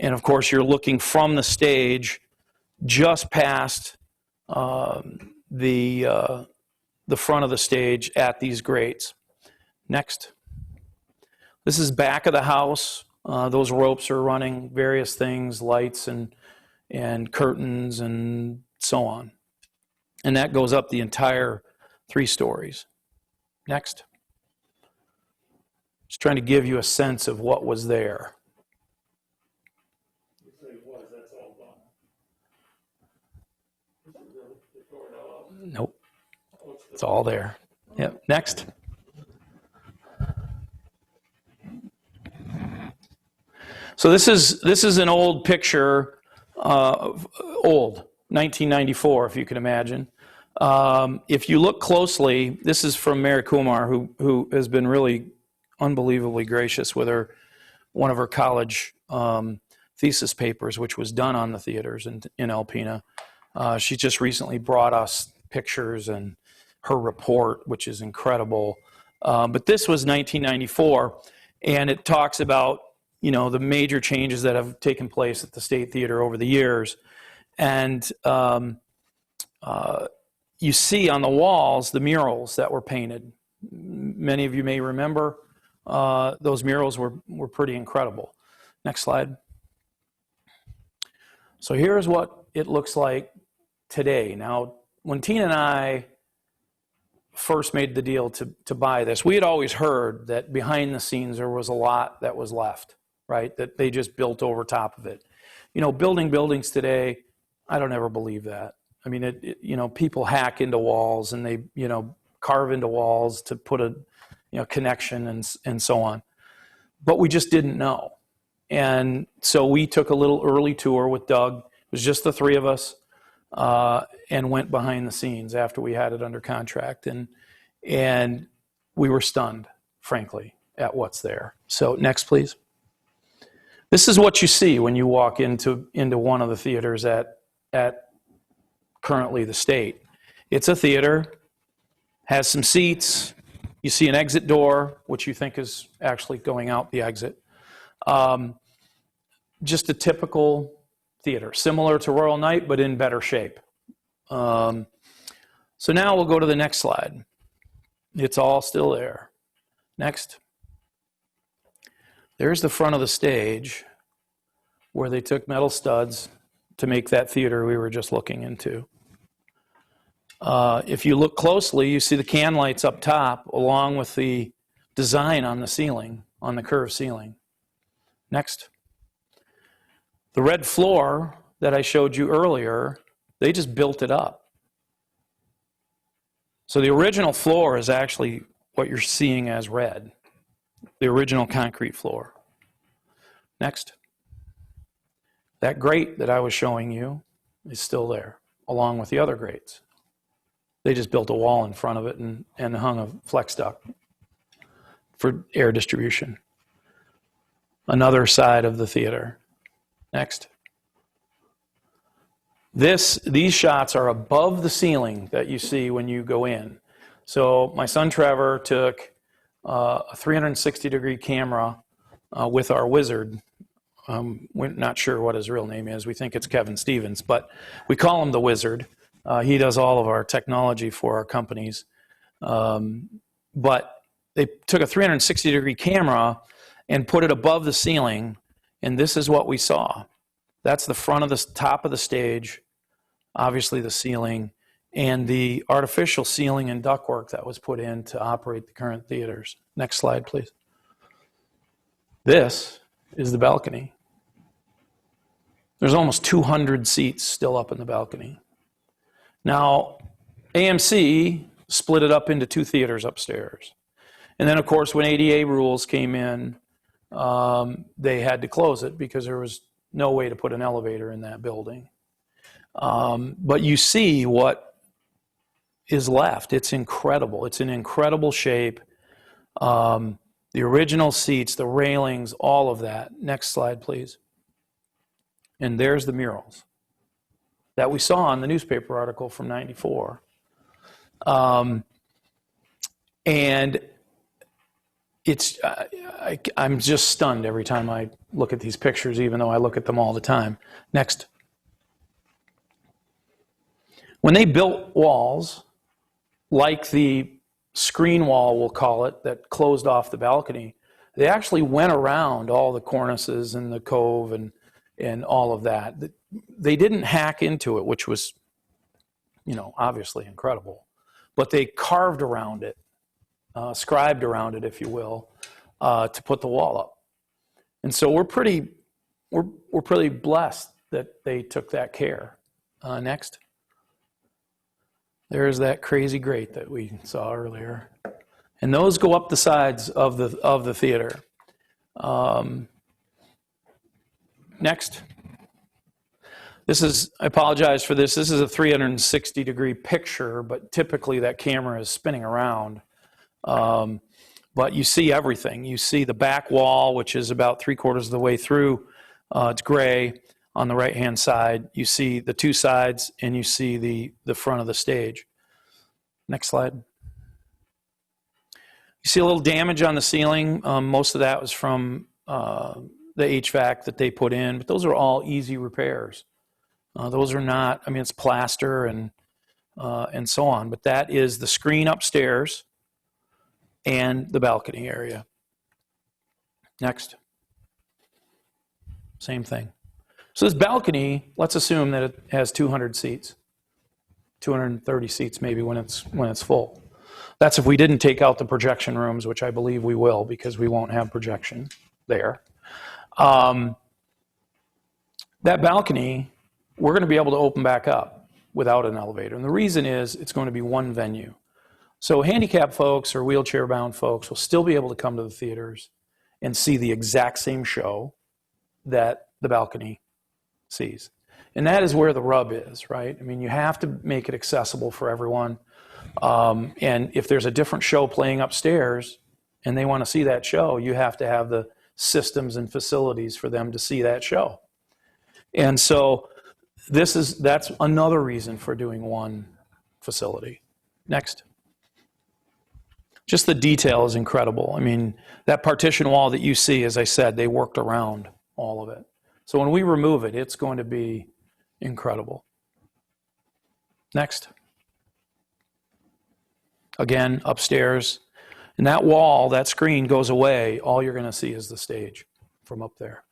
of course, you're looking from the stage just past the front of the stage at these grates. Next. This is back of the house. Those ropes are running various things, lights and curtains and so on. And that goes up the entire 3 stories. Next. Just trying to give you a sense of what was there. Nope. It's all there. Yep. Next. So this is an old picture, old, 1994, if you can imagine. If you look closely, this is from Mary Kumar, who has been really unbelievably gracious with one of her college thesis papers, which was done on the theaters in Alpena. She just recently brought us pictures and her report, which is incredible. But this was 1994, and it talks about, you know, the major changes that have taken place at the State Theater over the years. And you see on the walls the murals that were painted. Many of you may remember those murals were pretty incredible. Next slide. So here's what it looks like today. Now, when Tina and I first made the deal to buy this, we had always heard that behind the scenes there was a lot that was left, right? That they just built over top of it. You know, building buildings today, I don't ever believe that. I mean, you know, people hack into walls and they, you know, carve into walls to put a, you know, connection and so on. But we just didn't know. And so we took a little early tour with Doug. It was just the 3 of us, and went behind the scenes after we had it under contract. And we were stunned, frankly, at what's there. So next, please. This is what you see when you walk into one of the theaters at currently the State. It's a theater, has some seats. You see an exit door, which you think is actually going out the exit. Just a typical theater, similar to Royal Night, but in better shape. So now we'll go to the next slide. It's all still there. Next. There's the front of the stage where they took metal studs to make that theater we were just looking into. If you look closely, you see the can lights up top along with the design on the ceiling, on the curved ceiling. Next. The red floor that I showed you earlier, they just built it up. So the original floor is actually what you're seeing as red, the original concrete floor. Next. That grate that I was showing you is still there, along with the other grates. They just built a wall in front of it and hung a flex duct for air distribution. Another side of the theater. Next. These shots are above the ceiling that you see when you go in. So my son Trevor took a 360-degree camera with our wizard. We're not sure what his real name is. We think it's Kevin Stevens, but we call him the wizard. He does all of our technology for our companies. But they took a 360-degree camera and put it above the ceiling, and this is what we saw. That's the front of the top of the stage, obviously the ceiling, and the artificial ceiling and ductwork that was put in to operate the current theaters. Next slide, please. This is the balcony. There's almost 200 seats still up in the balcony. Now, AMC split it up into 2 theaters upstairs. And then, of course, when ADA rules came in, they had to close it because there was no way to put an elevator in that building. But you see what is left. It's incredible. It's in incredible shape. The original seats, the railings, all of that. Next slide, please. And there's the murals that we saw in the newspaper article from '94. And it's, I'm just stunned every time I look at these pictures, even though I look at them all the time. Next. When they built walls, like the screen wall, we'll call it, that closed off the balcony, they actually went around all the cornices and the cove and all of that. They didn't hack into it, which was, you know, obviously incredible. But they carved around it, scribed around it, if you will, to put the wall up. And so we're pretty blessed that they took that care. Next. There's that crazy grate that we saw earlier. And those go up the sides of the theater. Next. This is, I apologize for this, this is a 360-degree picture, but typically that camera is spinning around. But you see everything. You see the back wall, which is about 3/4 of the way through. It's gray on the right-hand side. You see the 2 sides, and you see the front of the stage. Next slide. You see a little damage on the ceiling. Most of that was from the HVAC that they put in, but those are all easy repairs. Those are not, I mean, it's plaster and so on, but that is the screen upstairs and the balcony area. Next. Same thing. So this balcony, let's assume that it has 200 seats, 230 seats maybe when it's full. That's if we didn't take out the projection rooms, which I believe we will because we won't have projection there. That balcony, we're going to be able to open back up without an elevator. And the reason is it's going to be one venue. So handicapped folks or wheelchair-bound folks will still be able to come to the theaters and see the exact same show that the balcony sees. And that is where the rub is, right? I mean, you have to make it accessible for everyone. And if there's a different show playing upstairs and they want to see that show, you have to have the systems and facilities for them to see that show. And so that's another reason for doing one facility. Next. Just the detail is incredible. I mean, that partition wall that you see, as I said, they worked around all of it. So when we remove it, it's going to be incredible. Next. Again, upstairs. And that wall, that screen goes away. All you're going to see is the stage from up there.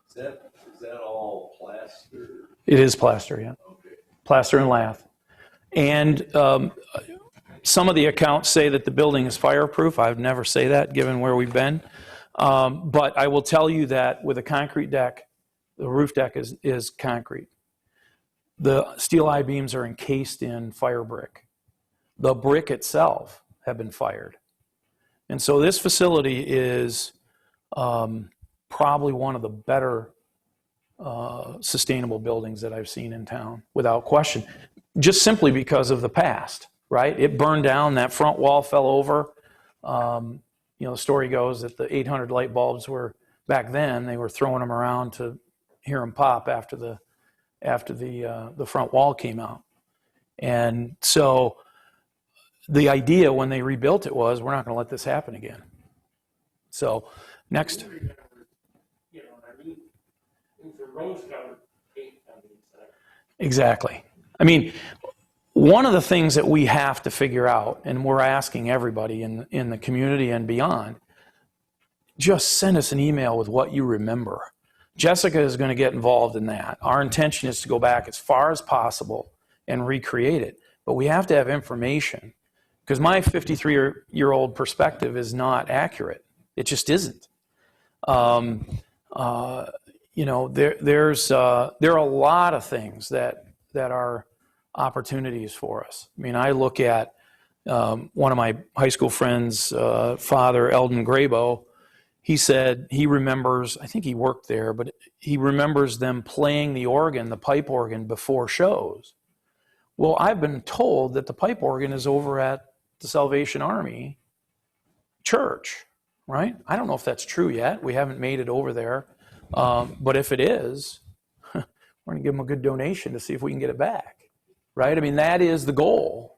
Is that all plaster? It is plaster, yeah. Okay. Plaster and lath. And some of the accounts say that the building is fireproof. I would never say that, given where we've been. But I will tell you that with a concrete deck, the roof deck is concrete. The steel I-beams are encased in fire brick. The brick itself have been fired. And so this facility is probably one of the better sustainable buildings that I've seen in town, without question, just simply because of the past, right? It burned down, that front wall fell over. You know, the story goes that the 800 light bulbs were, back then, they were throwing them around to hear them pop after the front wall came out. And so the idea when they rebuilt it was, we're not going to let this happen again. So, next. Exactly. I mean, one of the things that we have to figure out, and we're asking everybody in the community and beyond, just send us an email with what you remember. Jessica is going to get involved in that. Our intention is to go back as far as possible and recreate it. But we have to have information, because my 53-year-old perspective is not accurate. It just isn't. You you know, there are a lot of things that are opportunities for us. I mean, I look at one of my high school friends' father, Eldon Grabo. He said he remembers, I think he worked there, but he remembers them playing the organ, the pipe organ, before shows. Well, I've been told that the pipe organ is over at the Salvation Army church, right? I don't know if that's true yet. We haven't made it over there. But if it is, we're going to give them a good donation to see if we can get it back, right? I mean, that is the goal.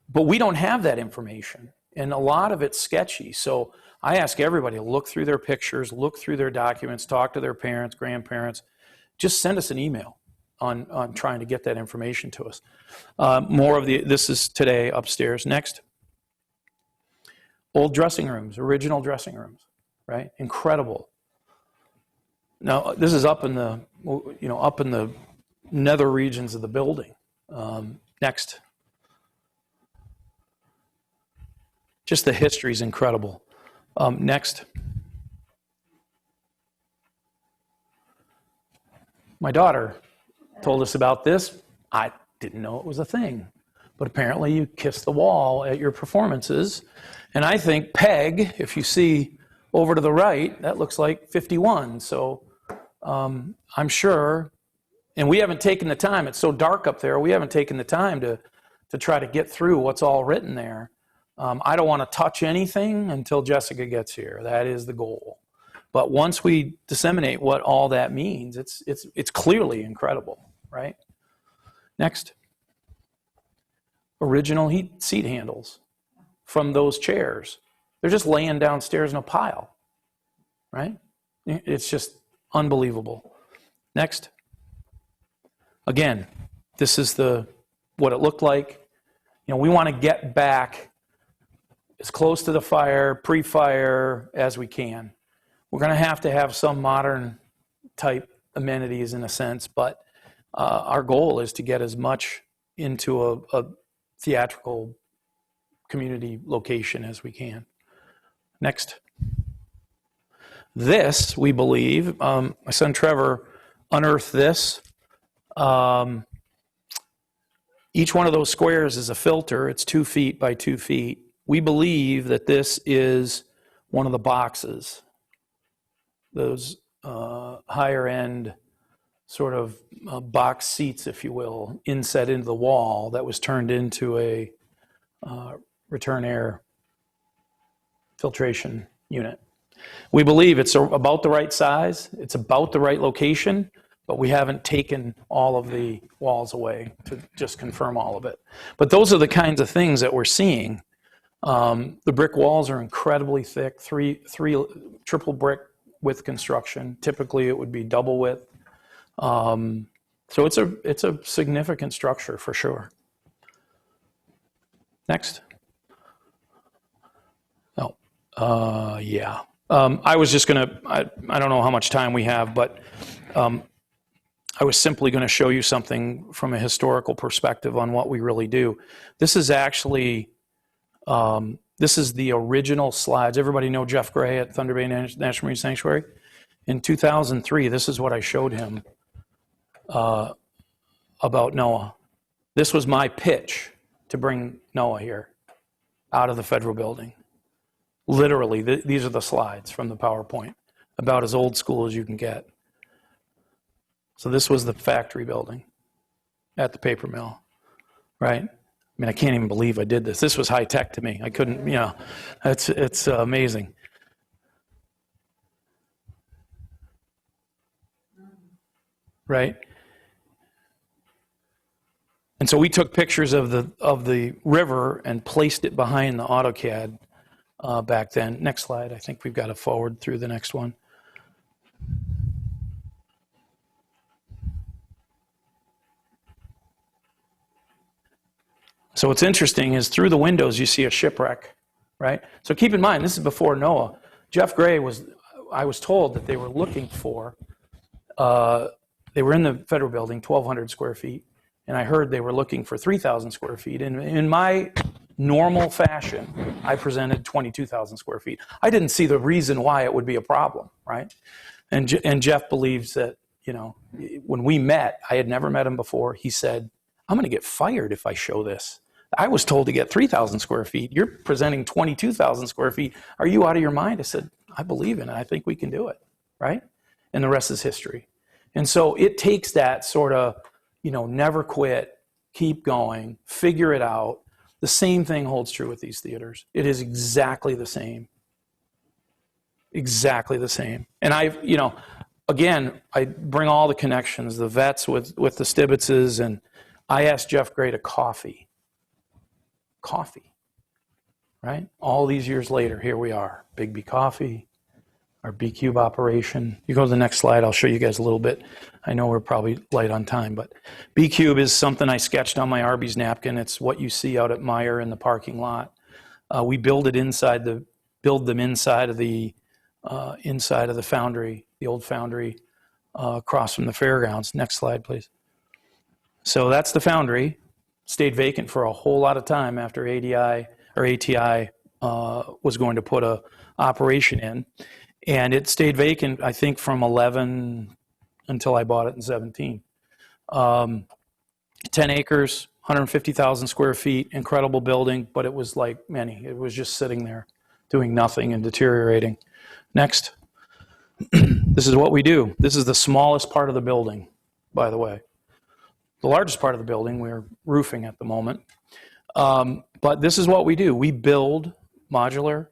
But we don't have that information, and a lot of it's sketchy. So I ask everybody to look through their pictures, look through their documents, talk to their parents, grandparents. Just send us an email on trying to get that information to us. This is today upstairs. Next. Old dressing rooms, original dressing rooms, right? Incredible. Now, this is up in the nether regions of the building. Next. Just the history is incredible. Next. My daughter told us about this. I didn't know it was a thing, but apparently you kiss the wall at your performances. And I think Peg, if you see over to the right, that looks like 51. So I'm sure, and we haven't taken the time. It's so dark up there. We haven't taken the time to try to get through what's all written there. I don't want to touch anything until Jessica gets here. That is the goal. But once we disseminate what all that means, it's clearly incredible, right? Next. Original seat handles from those chairs. They're just laying downstairs in a pile, right? It's just unbelievable. Next. Again, this is what it looked like. You know, we want to get back as close to the fire, pre-fire as we can. We're going to have some modern type amenities in a sense, but our goal is to get as much into a theatrical community location as we can. Next. This, we believe, my son Trevor unearthed this. Each one of those squares is a filter. It's 2 feet by 2 feet. We believe that this is one of the boxes, those higher end sort of box seats, if you will, inset into the wall that was turned into a return air filtration unit. We believe it's about the right size, it's about the right location, but we haven't taken all of the walls away to just confirm all of it. But those are the kinds of things that we're seeing. The brick walls are incredibly thick, three triple brick with construction. Typically it would be double width. So it's a significant structure for sure. Next. Oh, yeah. I was just gonna, I don't know how much time we have, but I was simply gonna show you something from a historical perspective on what we really do. This is actually, this is the original slides. Everybody know Jeff Gray at Thunder Bay National Marine Sanctuary? In 2003, this is what I showed him about NOAA. This was my pitch to bring NOAA here out of the federal building. Literally, these are the slides from the PowerPoint, about as old school as you can get. So this was the factory building at the paper mill, right? I mean, I can't even believe I did this. This was high tech to me. I couldn't, you know, it's amazing. Right? And so we took pictures of the river and placed it behind the AutoCAD back then. Next slide. I think we've got to forward through the next one. So what's interesting is through the windows you see a shipwreck, right? So keep in mind, this is before NOAA. Jeff Gray I was told that they were looking for, they were in the federal building, 1,200 square feet, and I heard they were looking for 3,000 square feet. And in my normal fashion, I presented 22,000 square feet. I didn't see the reason why it would be a problem, right? And Jeff believes that you know, when we met, I had never met him before. He said, I'm going to get fired if I show this. I was told to get 3,000 square feet. You're presenting 22,000 square feet. Are you out of your mind? I said, I believe in it. I think we can do it, right? And the rest is history. And so it takes that sort of, you know, never quit, keep going, figure it out. The same thing holds true with these theaters. It is exactly the same. Exactly the same. And you know, again, I bring all the connections, the vets with the Stibbitzes, and I asked Jeff Gray to coffee, right? All these years later, here we are, Biggby Coffee, our B-Cube operation. You go to the next slide, I'll show you guys a little bit. I know we're probably light on time, but B-Cube is something I sketched on my Arby's napkin. It's what you see out at Meijer in the parking lot. We build them inside of the foundry, the old foundry, across from the fairgrounds. Next slide, please. So that's the foundry. Stayed vacant for a whole lot of time after ATI was going to put a operation in. And it stayed vacant, I think, from 11 until I bought it in 17. 10 acres, 150,000 square feet, incredible building, but it was like many. It was just sitting there doing nothing and deteriorating. Next. This is what we do. This is the smallest part of the building, by the way. The largest part of the building, we're roofing at the moment. But this is what we do. We build modular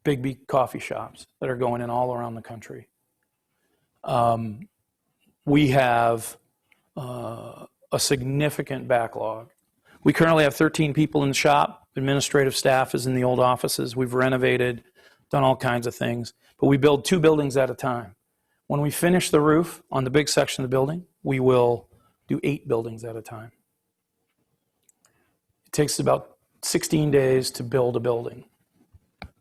Biggby coffee shops that are going in all around the country. We have a significant backlog. We currently have 13 people in the shop. Administrative staff is in the old offices. We've renovated, done all kinds of things. But we build 2 buildings at a time. When we finish the roof on the big section of the building, we will do 8 buildings at a time. It takes about 16 days to build a building.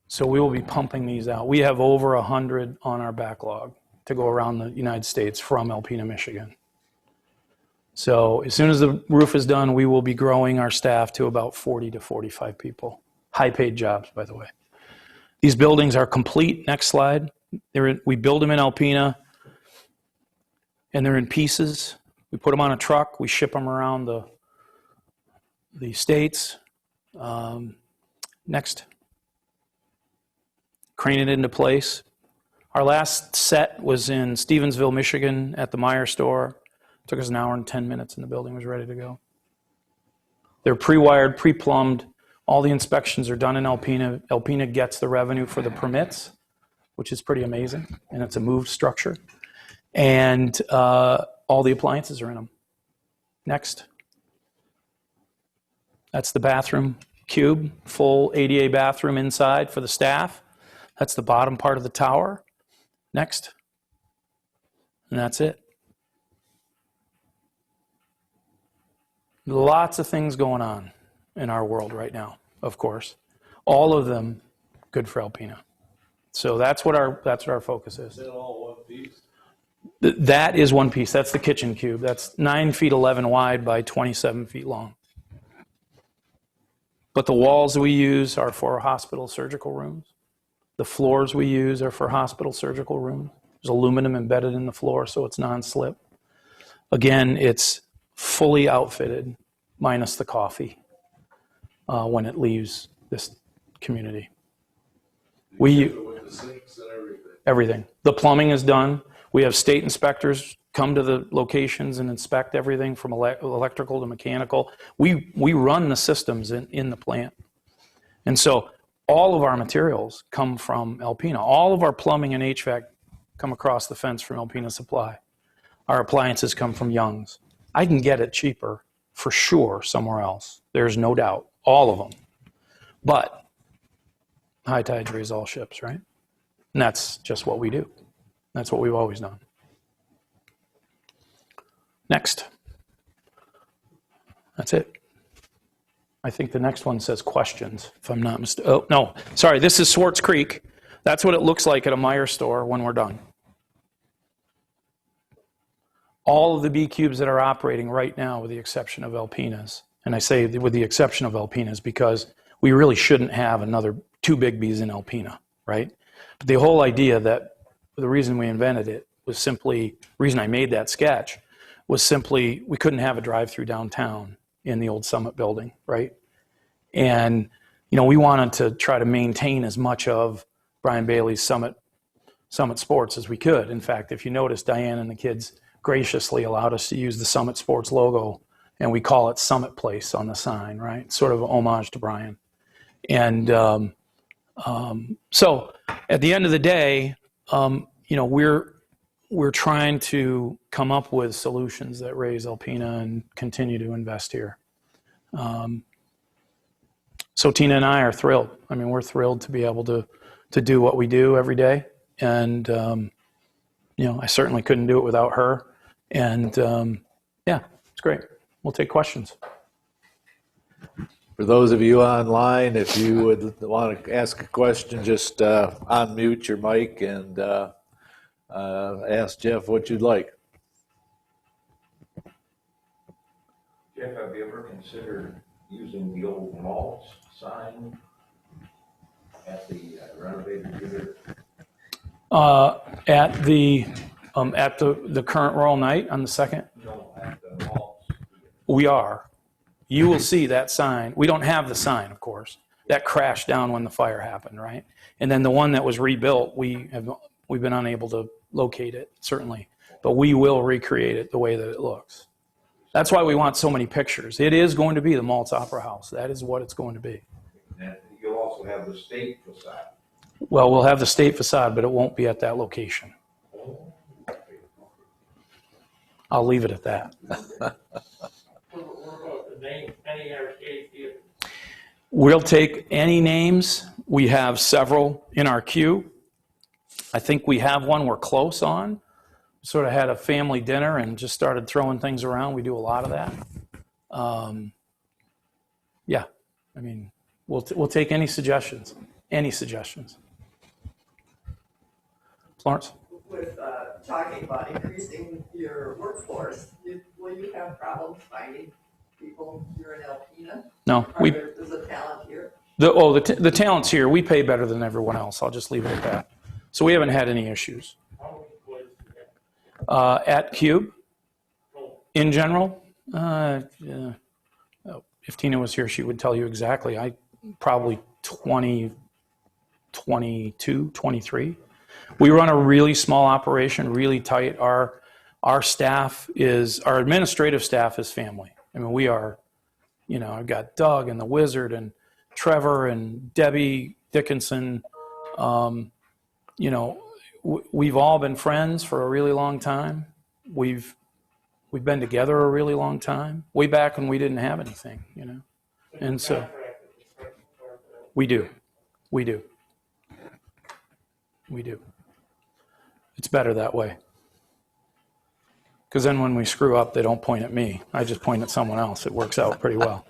So we will be pumping these out. We have over 100 on our backlog to go around the United States from Alpena, Michigan. So as soon as the roof is done, we will be growing our staff to about 40 to 45 people. High-paid jobs, by the way. These buildings are complete. Next slide. We build them in Alpena, and they're in pieces. We put them on a truck. We ship them around the states. Next. Crane it into place. Our last set was in Stevensville, Michigan at the Meijer store. It took us an hour and 10 minutes and the building was ready to go. They're pre-wired, pre-plumbed. All the inspections are done in Alpena. Alpena gets the revenue for the permits, which is pretty amazing, and it's a moved structure. And all the appliances are in them. Next. That's the bathroom cube, full ADA bathroom inside for the staff. That's the bottom part of the tower. Next. And that's it. Lots of things going on in our world right now, of course. All of them good for Alpena. So that's what our focus is. Is that all one piece? That is one piece. That's the kitchen cube. That's 9 feet 11 wide by 27 feet long. But the walls we use are for hospital surgical rooms. The floors we use are for hospital surgical rooms. There's aluminum embedded in the floor, so it's non-slip. Again, it's fully outfitted, minus the coffee, when it leaves this community. With the sinks and Everything. The plumbing is done. We have state inspectors come to the locations and inspect everything from electrical to mechanical. We run the systems in the plant. And so all of our materials come from Alpena. All of our plumbing and HVAC come across the fence from Alpena Supply. Our appliances come from Young's. I can get it cheaper for sure somewhere else. There's no doubt. All of them. But high tides raise all ships, right? And that's just what we do. That's what we've always done. Next. That's it. I think the next one says questions, if I'm not mistaken. Oh, no. Sorry, this is Swartz Creek. That's what it looks like at a Meijer store when we're done. All of the B-cubes that are operating right now, with the exception of Alpena's, and I say with the exception of Alpena's because we really shouldn't have another 2 Biggbys in Alpena, right? But the whole idea that the reason we invented it was simply, reason I made that sketch was simply we couldn't have a drive-through downtown in the old Summit building, right? And, we wanted to try to maintain as much of Brian Bailey's Summit Sports as we could. In fact, if you notice, Diane and the kids graciously allowed us to use the Summit Sports logo, and we call it Summit Place on the sign, right? Sort of a homage to Brian. And so at the end of the day, we're trying to come up with solutions that raise Alpena and continue to invest here. So Tina and I are thrilled. I mean, we're thrilled to be able to do what we do every day. And, I certainly couldn't do it without her. And yeah, it's great. We'll take questions. For those of you online, if you would want to ask a question, just unmute your mic and ask Jeff what you'd like. Jeff, have you ever considered using the old Maltz sign at the renovated theater? At the current Royal Night on the 2nd? No, at the Maltz. We are. You will see that sign. We don't have the sign, of course. That crashed down when the fire happened, right? And then the one that was rebuilt, we've been unable to locate it, certainly. But we will recreate it the way that it looks. That's why we want so many pictures. It is going to be the Maltz Opera House. That is what it's going to be. And you'll also have the state facade. Well, we'll have the state facade, but it won't be at that location. I'll leave it at that. We'll take any names. We have several in our queue. I think we have one we're close on. Sort of had a family dinner and just started throwing things around. We do a lot of that. Yeah, I mean, we'll take any suggestions. Any suggestions. Florence? With talking about increasing your workforce, will you have problems finding people here in Alpena? No, There's a talent here. the talent's here. We pay better than everyone else. I'll just leave it at that. So we haven't had any issues. At Cube, in general, if Tina was here, she would tell you exactly. Probably 20, 22, 23. We run a really small operation, really tight. Our administrative staff is family. I mean, we are, I've got Doug and the Wizard and Trevor and Debbie Dickinson. We've all been friends for a really long time. We've been together a really long time, way back when we didn't have anything, And so we do. It's better that way. Because then when we screw up, they don't point at me. I just point at someone else. It works out pretty well.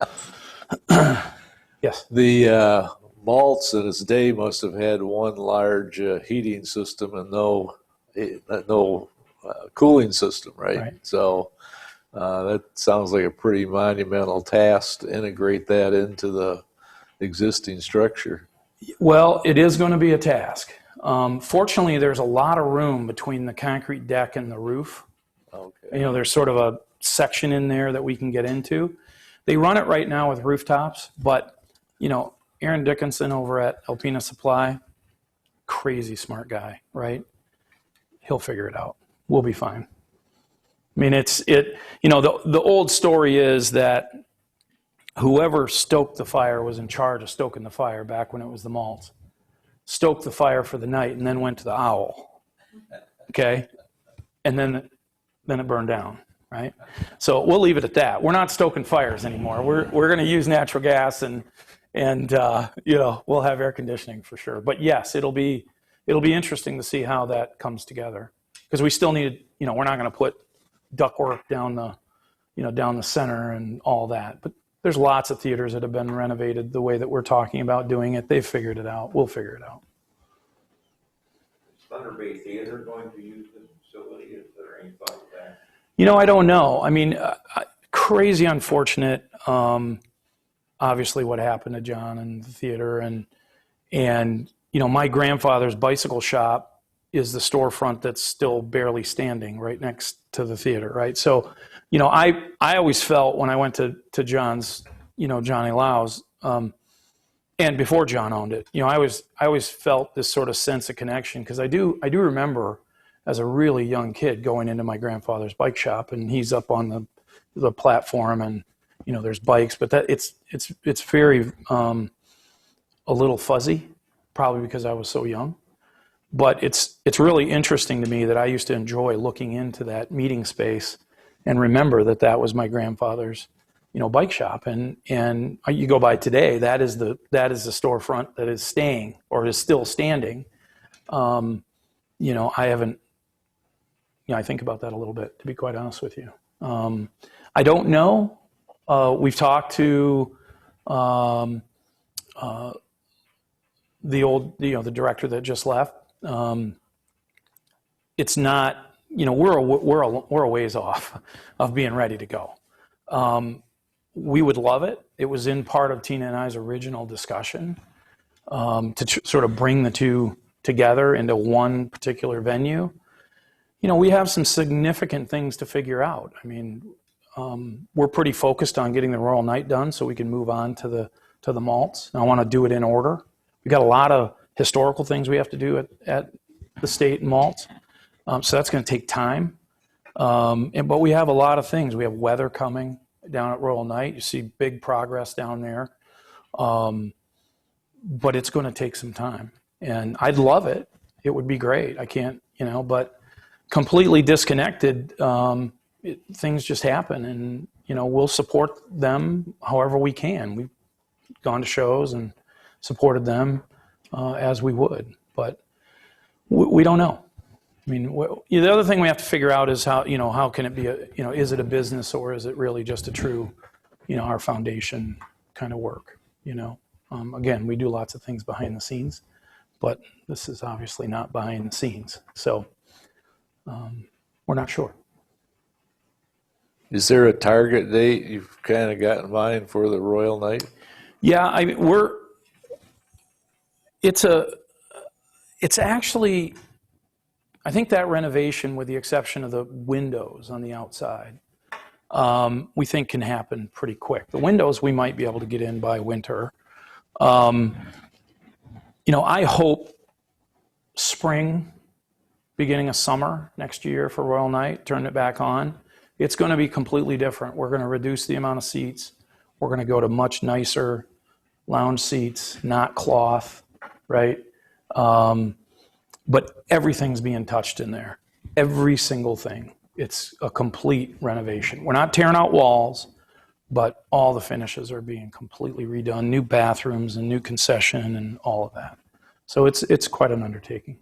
Yes. The Maltz in its day must have had one large heating system and no cooling system, right? So that sounds like a pretty monumental task to integrate that into the existing structure. Well, it is going to be a task. Fortunately, there's a lot of room between the concrete deck and the roof. Okay. There's sort of a section in there that we can get into. They run it right now with rooftops, but, Aaron Dickinson over at Alpena Supply, crazy smart guy, right? He'll figure it out. We'll be fine. I mean, the old story is that whoever stoked the fire was in charge of stoking the fire back when it was the Maltz. Stoked the fire for the night and then went to the owl. Okay? And then it burned down, right? So we'll leave it at that. We're not stoking fires anymore. We're going to use natural gas and we'll have air conditioning for sure. But yes, it'll be interesting to see how that comes together, because we still need, we're not going to put ductwork down the center and all that. But there's lots of theaters that have been renovated the way that we're talking about doing it. They've figured it out. We'll figure it out. Is Thunder Bay Theater going to use this facility? Is there any thought of that? I don't know. I mean, crazy unfortunate. Obviously what happened to John and the theater and my grandfather's bicycle shop is the storefront that's still barely standing right next to the theater, right? So, you know, I always felt when I went to John's, you know, Johnny Lau's, and before John owned it, you know, I always felt this sort of sense of connection, because I do remember as a really young kid going into my grandfather's bike shop, and he's up on the platform, and you know, there's bikes, but that it's very a little fuzzy, probably because I was so young. But it's really interesting to me that I used to enjoy looking into that meeting space and remember that was my grandfather's, you know, bike shop. And you go by today, that is the storefront that is staying or is still standing. You know, I haven't, you know, I think about that a little bit, to be quite honest with you. I don't know. We've talked to the old, you know, the director that just left. It's not, you know, we're a ways off of being ready to go. We would love it. It was in part of Tina and I's original discussion to sort of bring the two together into one particular venue. You know, we have some significant things to figure out. I mean, we're pretty focused on getting the Royal Night done so we can move on to the Maltz. And I want to do it in order. We got a lot of historical things we have to do at the state and Maltz. So that's going to take time. But we have a lot of things. We have weather coming down at Royal Night. You see big progress down there. But it's going to take some time. And I'd love it. It would be great. I can't, you know, but completely disconnected, things just happen. And, you know, we'll support them however we can. We've gone to shows and supported them as we would. But we don't know. I mean, the other thing we have to figure out is how can it be is it a business or is it really just a true, you know, our foundation kind of work, you know? Again, we do lots of things behind the scenes, but this is obviously not behind the scenes. So we're not sure. Is there a target date you've kind of got in mind for the Royal Night? Yeah, it's actually, I think that renovation, with the exception of the windows on the outside, we think can happen pretty quick. The windows we might be able to get in by winter. You know, I hope spring, beginning of summer next year for Royal Night, turn it back on. It's going to be completely different. We're going to reduce the amount of seats. We're going to go to much nicer lounge seats, not cloth, right? But everything's being touched in there. Every single thing. It's a complete renovation. We're not tearing out walls, but all the finishes are being completely redone. New bathrooms and new concession and all of that. So it's quite an undertaking.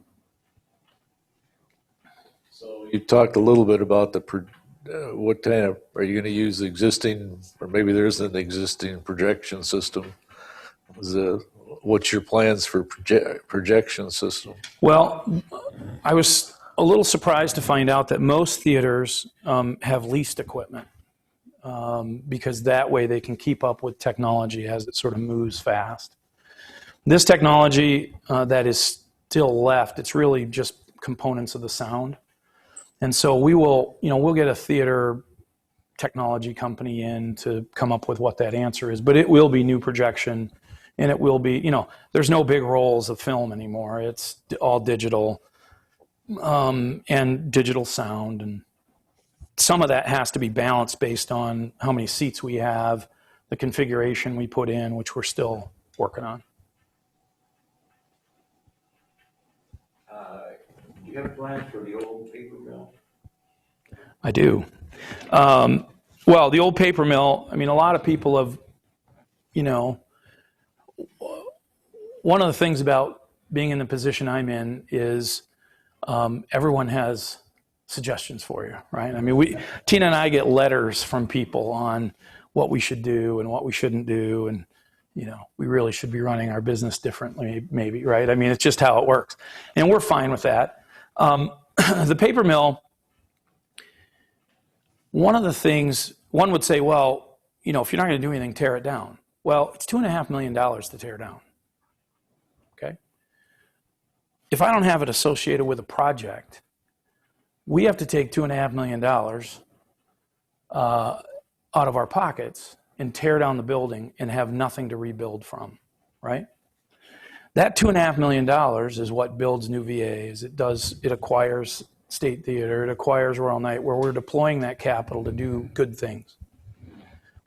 So you talked a little bit about what kind of, are you going to use existing, or maybe there's an existing projection system? What's your plans for projection system? Well, I was a little surprised to find out that most theaters have leased equipment because that way they can keep up with technology as it sort of moves fast. This technology that is still left, it's really just components of the sound. And so we'll get a theater technology company in to come up with what that answer is, but it will be new projection. And it will be, you know, there's no big rolls of film anymore. It's all digital and digital sound. And some of that has to be balanced based on how many seats we have, the configuration we put in, which we're still working on. Do you have plans for the old paper mill? I do. Well, the old paper mill, I mean, a lot of people have, you know, one of the things about being in the position I'm in is everyone has suggestions for you, right? I mean, Tina and I get letters from people on what we should do and what we shouldn't do, and you know, we really should be running our business differently, maybe, right? I mean, it's just how it works, and we're fine with that. The paper mill, one of the things, one would say, well, you know, if you're not going to do anything, tear it down. Well, it's $2.5 million to tear down. Okay. if I don't have it associated with a project, we have to take $2.5 million out of our pockets and tear down the building and have nothing to rebuild from, right? That $2.5 million is what builds new VAs. It acquires State Theater, it acquires Royal Night, where we're deploying that capital to do good things.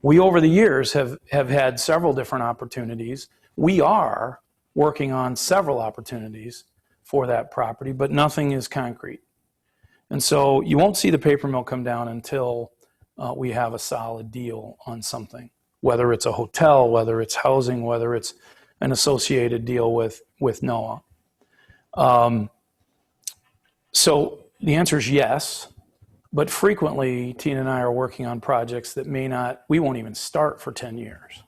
We, over the years, have had several different opportunities. We are working on several opportunities for that property, but nothing is concrete. And so you won't see the paper mill come down until we have a solid deal on something, whether it's a hotel, whether it's housing, whether it's an associated deal with NOAA. So the answer is yes, but frequently Tina and I are working on projects that we won't even start for 10 years.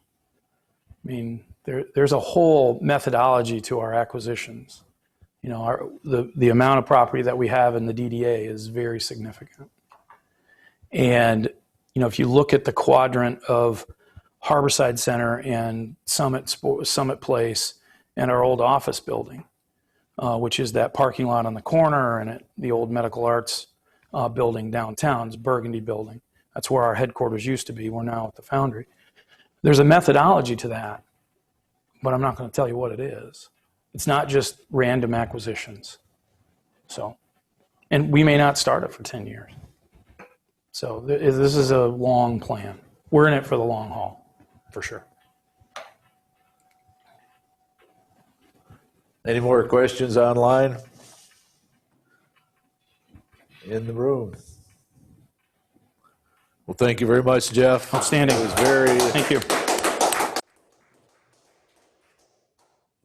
I mean, there's a whole methodology to our acquisitions. You know, the amount of property that we have in the DDA is very significant. And, you know, if you look at the quadrant of Harborside Center and Summit Place and our old office building, which is that parking lot on the corner and the old medical arts building downtown, it's Burgundy building. That's where our headquarters used to be. We're now at the Foundry. There's a methodology to that, but I'm not going to tell you what it is. It's not just random acquisitions. So, and we may not start it for 10 years. So this is a long plan. We're in it for the long haul, for sure. Any more questions online? In the room. Well, thank you very much, Jeff. Outstanding. It was very. Thank you.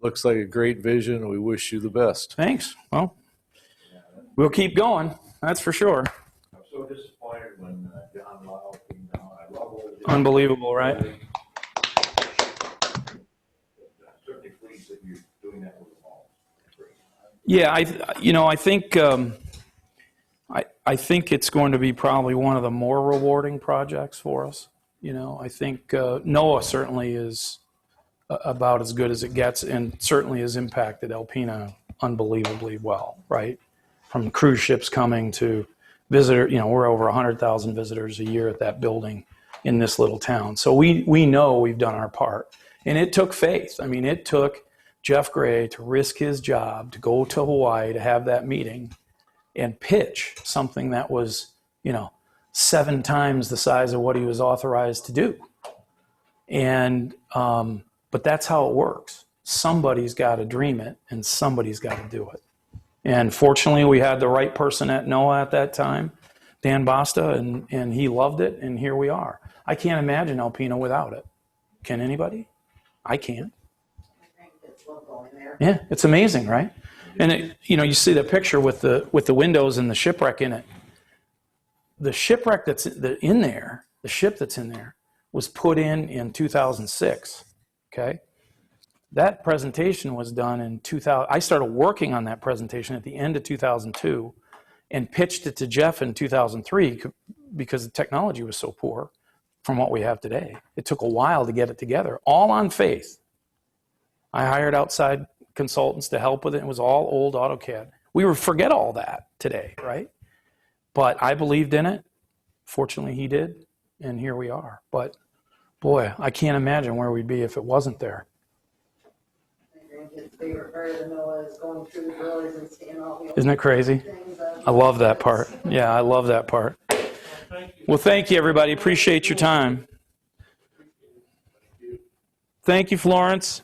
Looks like a great vision. We wish you the best. Thanks. Well, we'll keep going. That's for sure. I'm so disappointed when John Lyle came down. I love what he did. Unbelievable, right? I'm certainly pleased that you're doing that with them all. Yeah, I think it's going to be probably one of the more rewarding projects for us. You know, I think NOAA certainly is about as good as it gets, and certainly has impacted Alpena unbelievably well, right? From cruise ships coming to we're over 100,000 visitors a year at that building in this little town. So we know we've done our part. And it took faith. I mean, it took Jeff Gray to risk his job, to go to Hawaii, to have that meeting and pitch something that was, 7 times the size of what he was authorized to do. And, but that's how it works. Somebody's got to dream it and somebody's got to do it. And fortunately, we had the right person at NOAA at that time, Dan Basta, and he loved it, and here we are. I can't imagine Alpena without it. Can anybody? I can't. Yeah, it's amazing, right? And you see the picture with the windows and the shipwreck in it. The shipwreck that's in there, the ship that's in there, was put in 2006. Okay, that presentation was done in 2000. I started working on that presentation at the end of 2002, and pitched it to Jeff in 2003 because the technology was so poor from what we have today. It took a while to get it together, all on faith. I hired outside consultants to help with it. It was all old AutoCAD. We would forget all that today, right? But I believed in it. Fortunately, he did, and here we are. But boy, I can't imagine where we'd be if it wasn't there. His favorite part of the NOAA is going through the drawers and seeing all the Isn't it crazy? I love that part. Yeah, I love that part. Well, thank you, everybody. Appreciate your time. Thank you, Florence.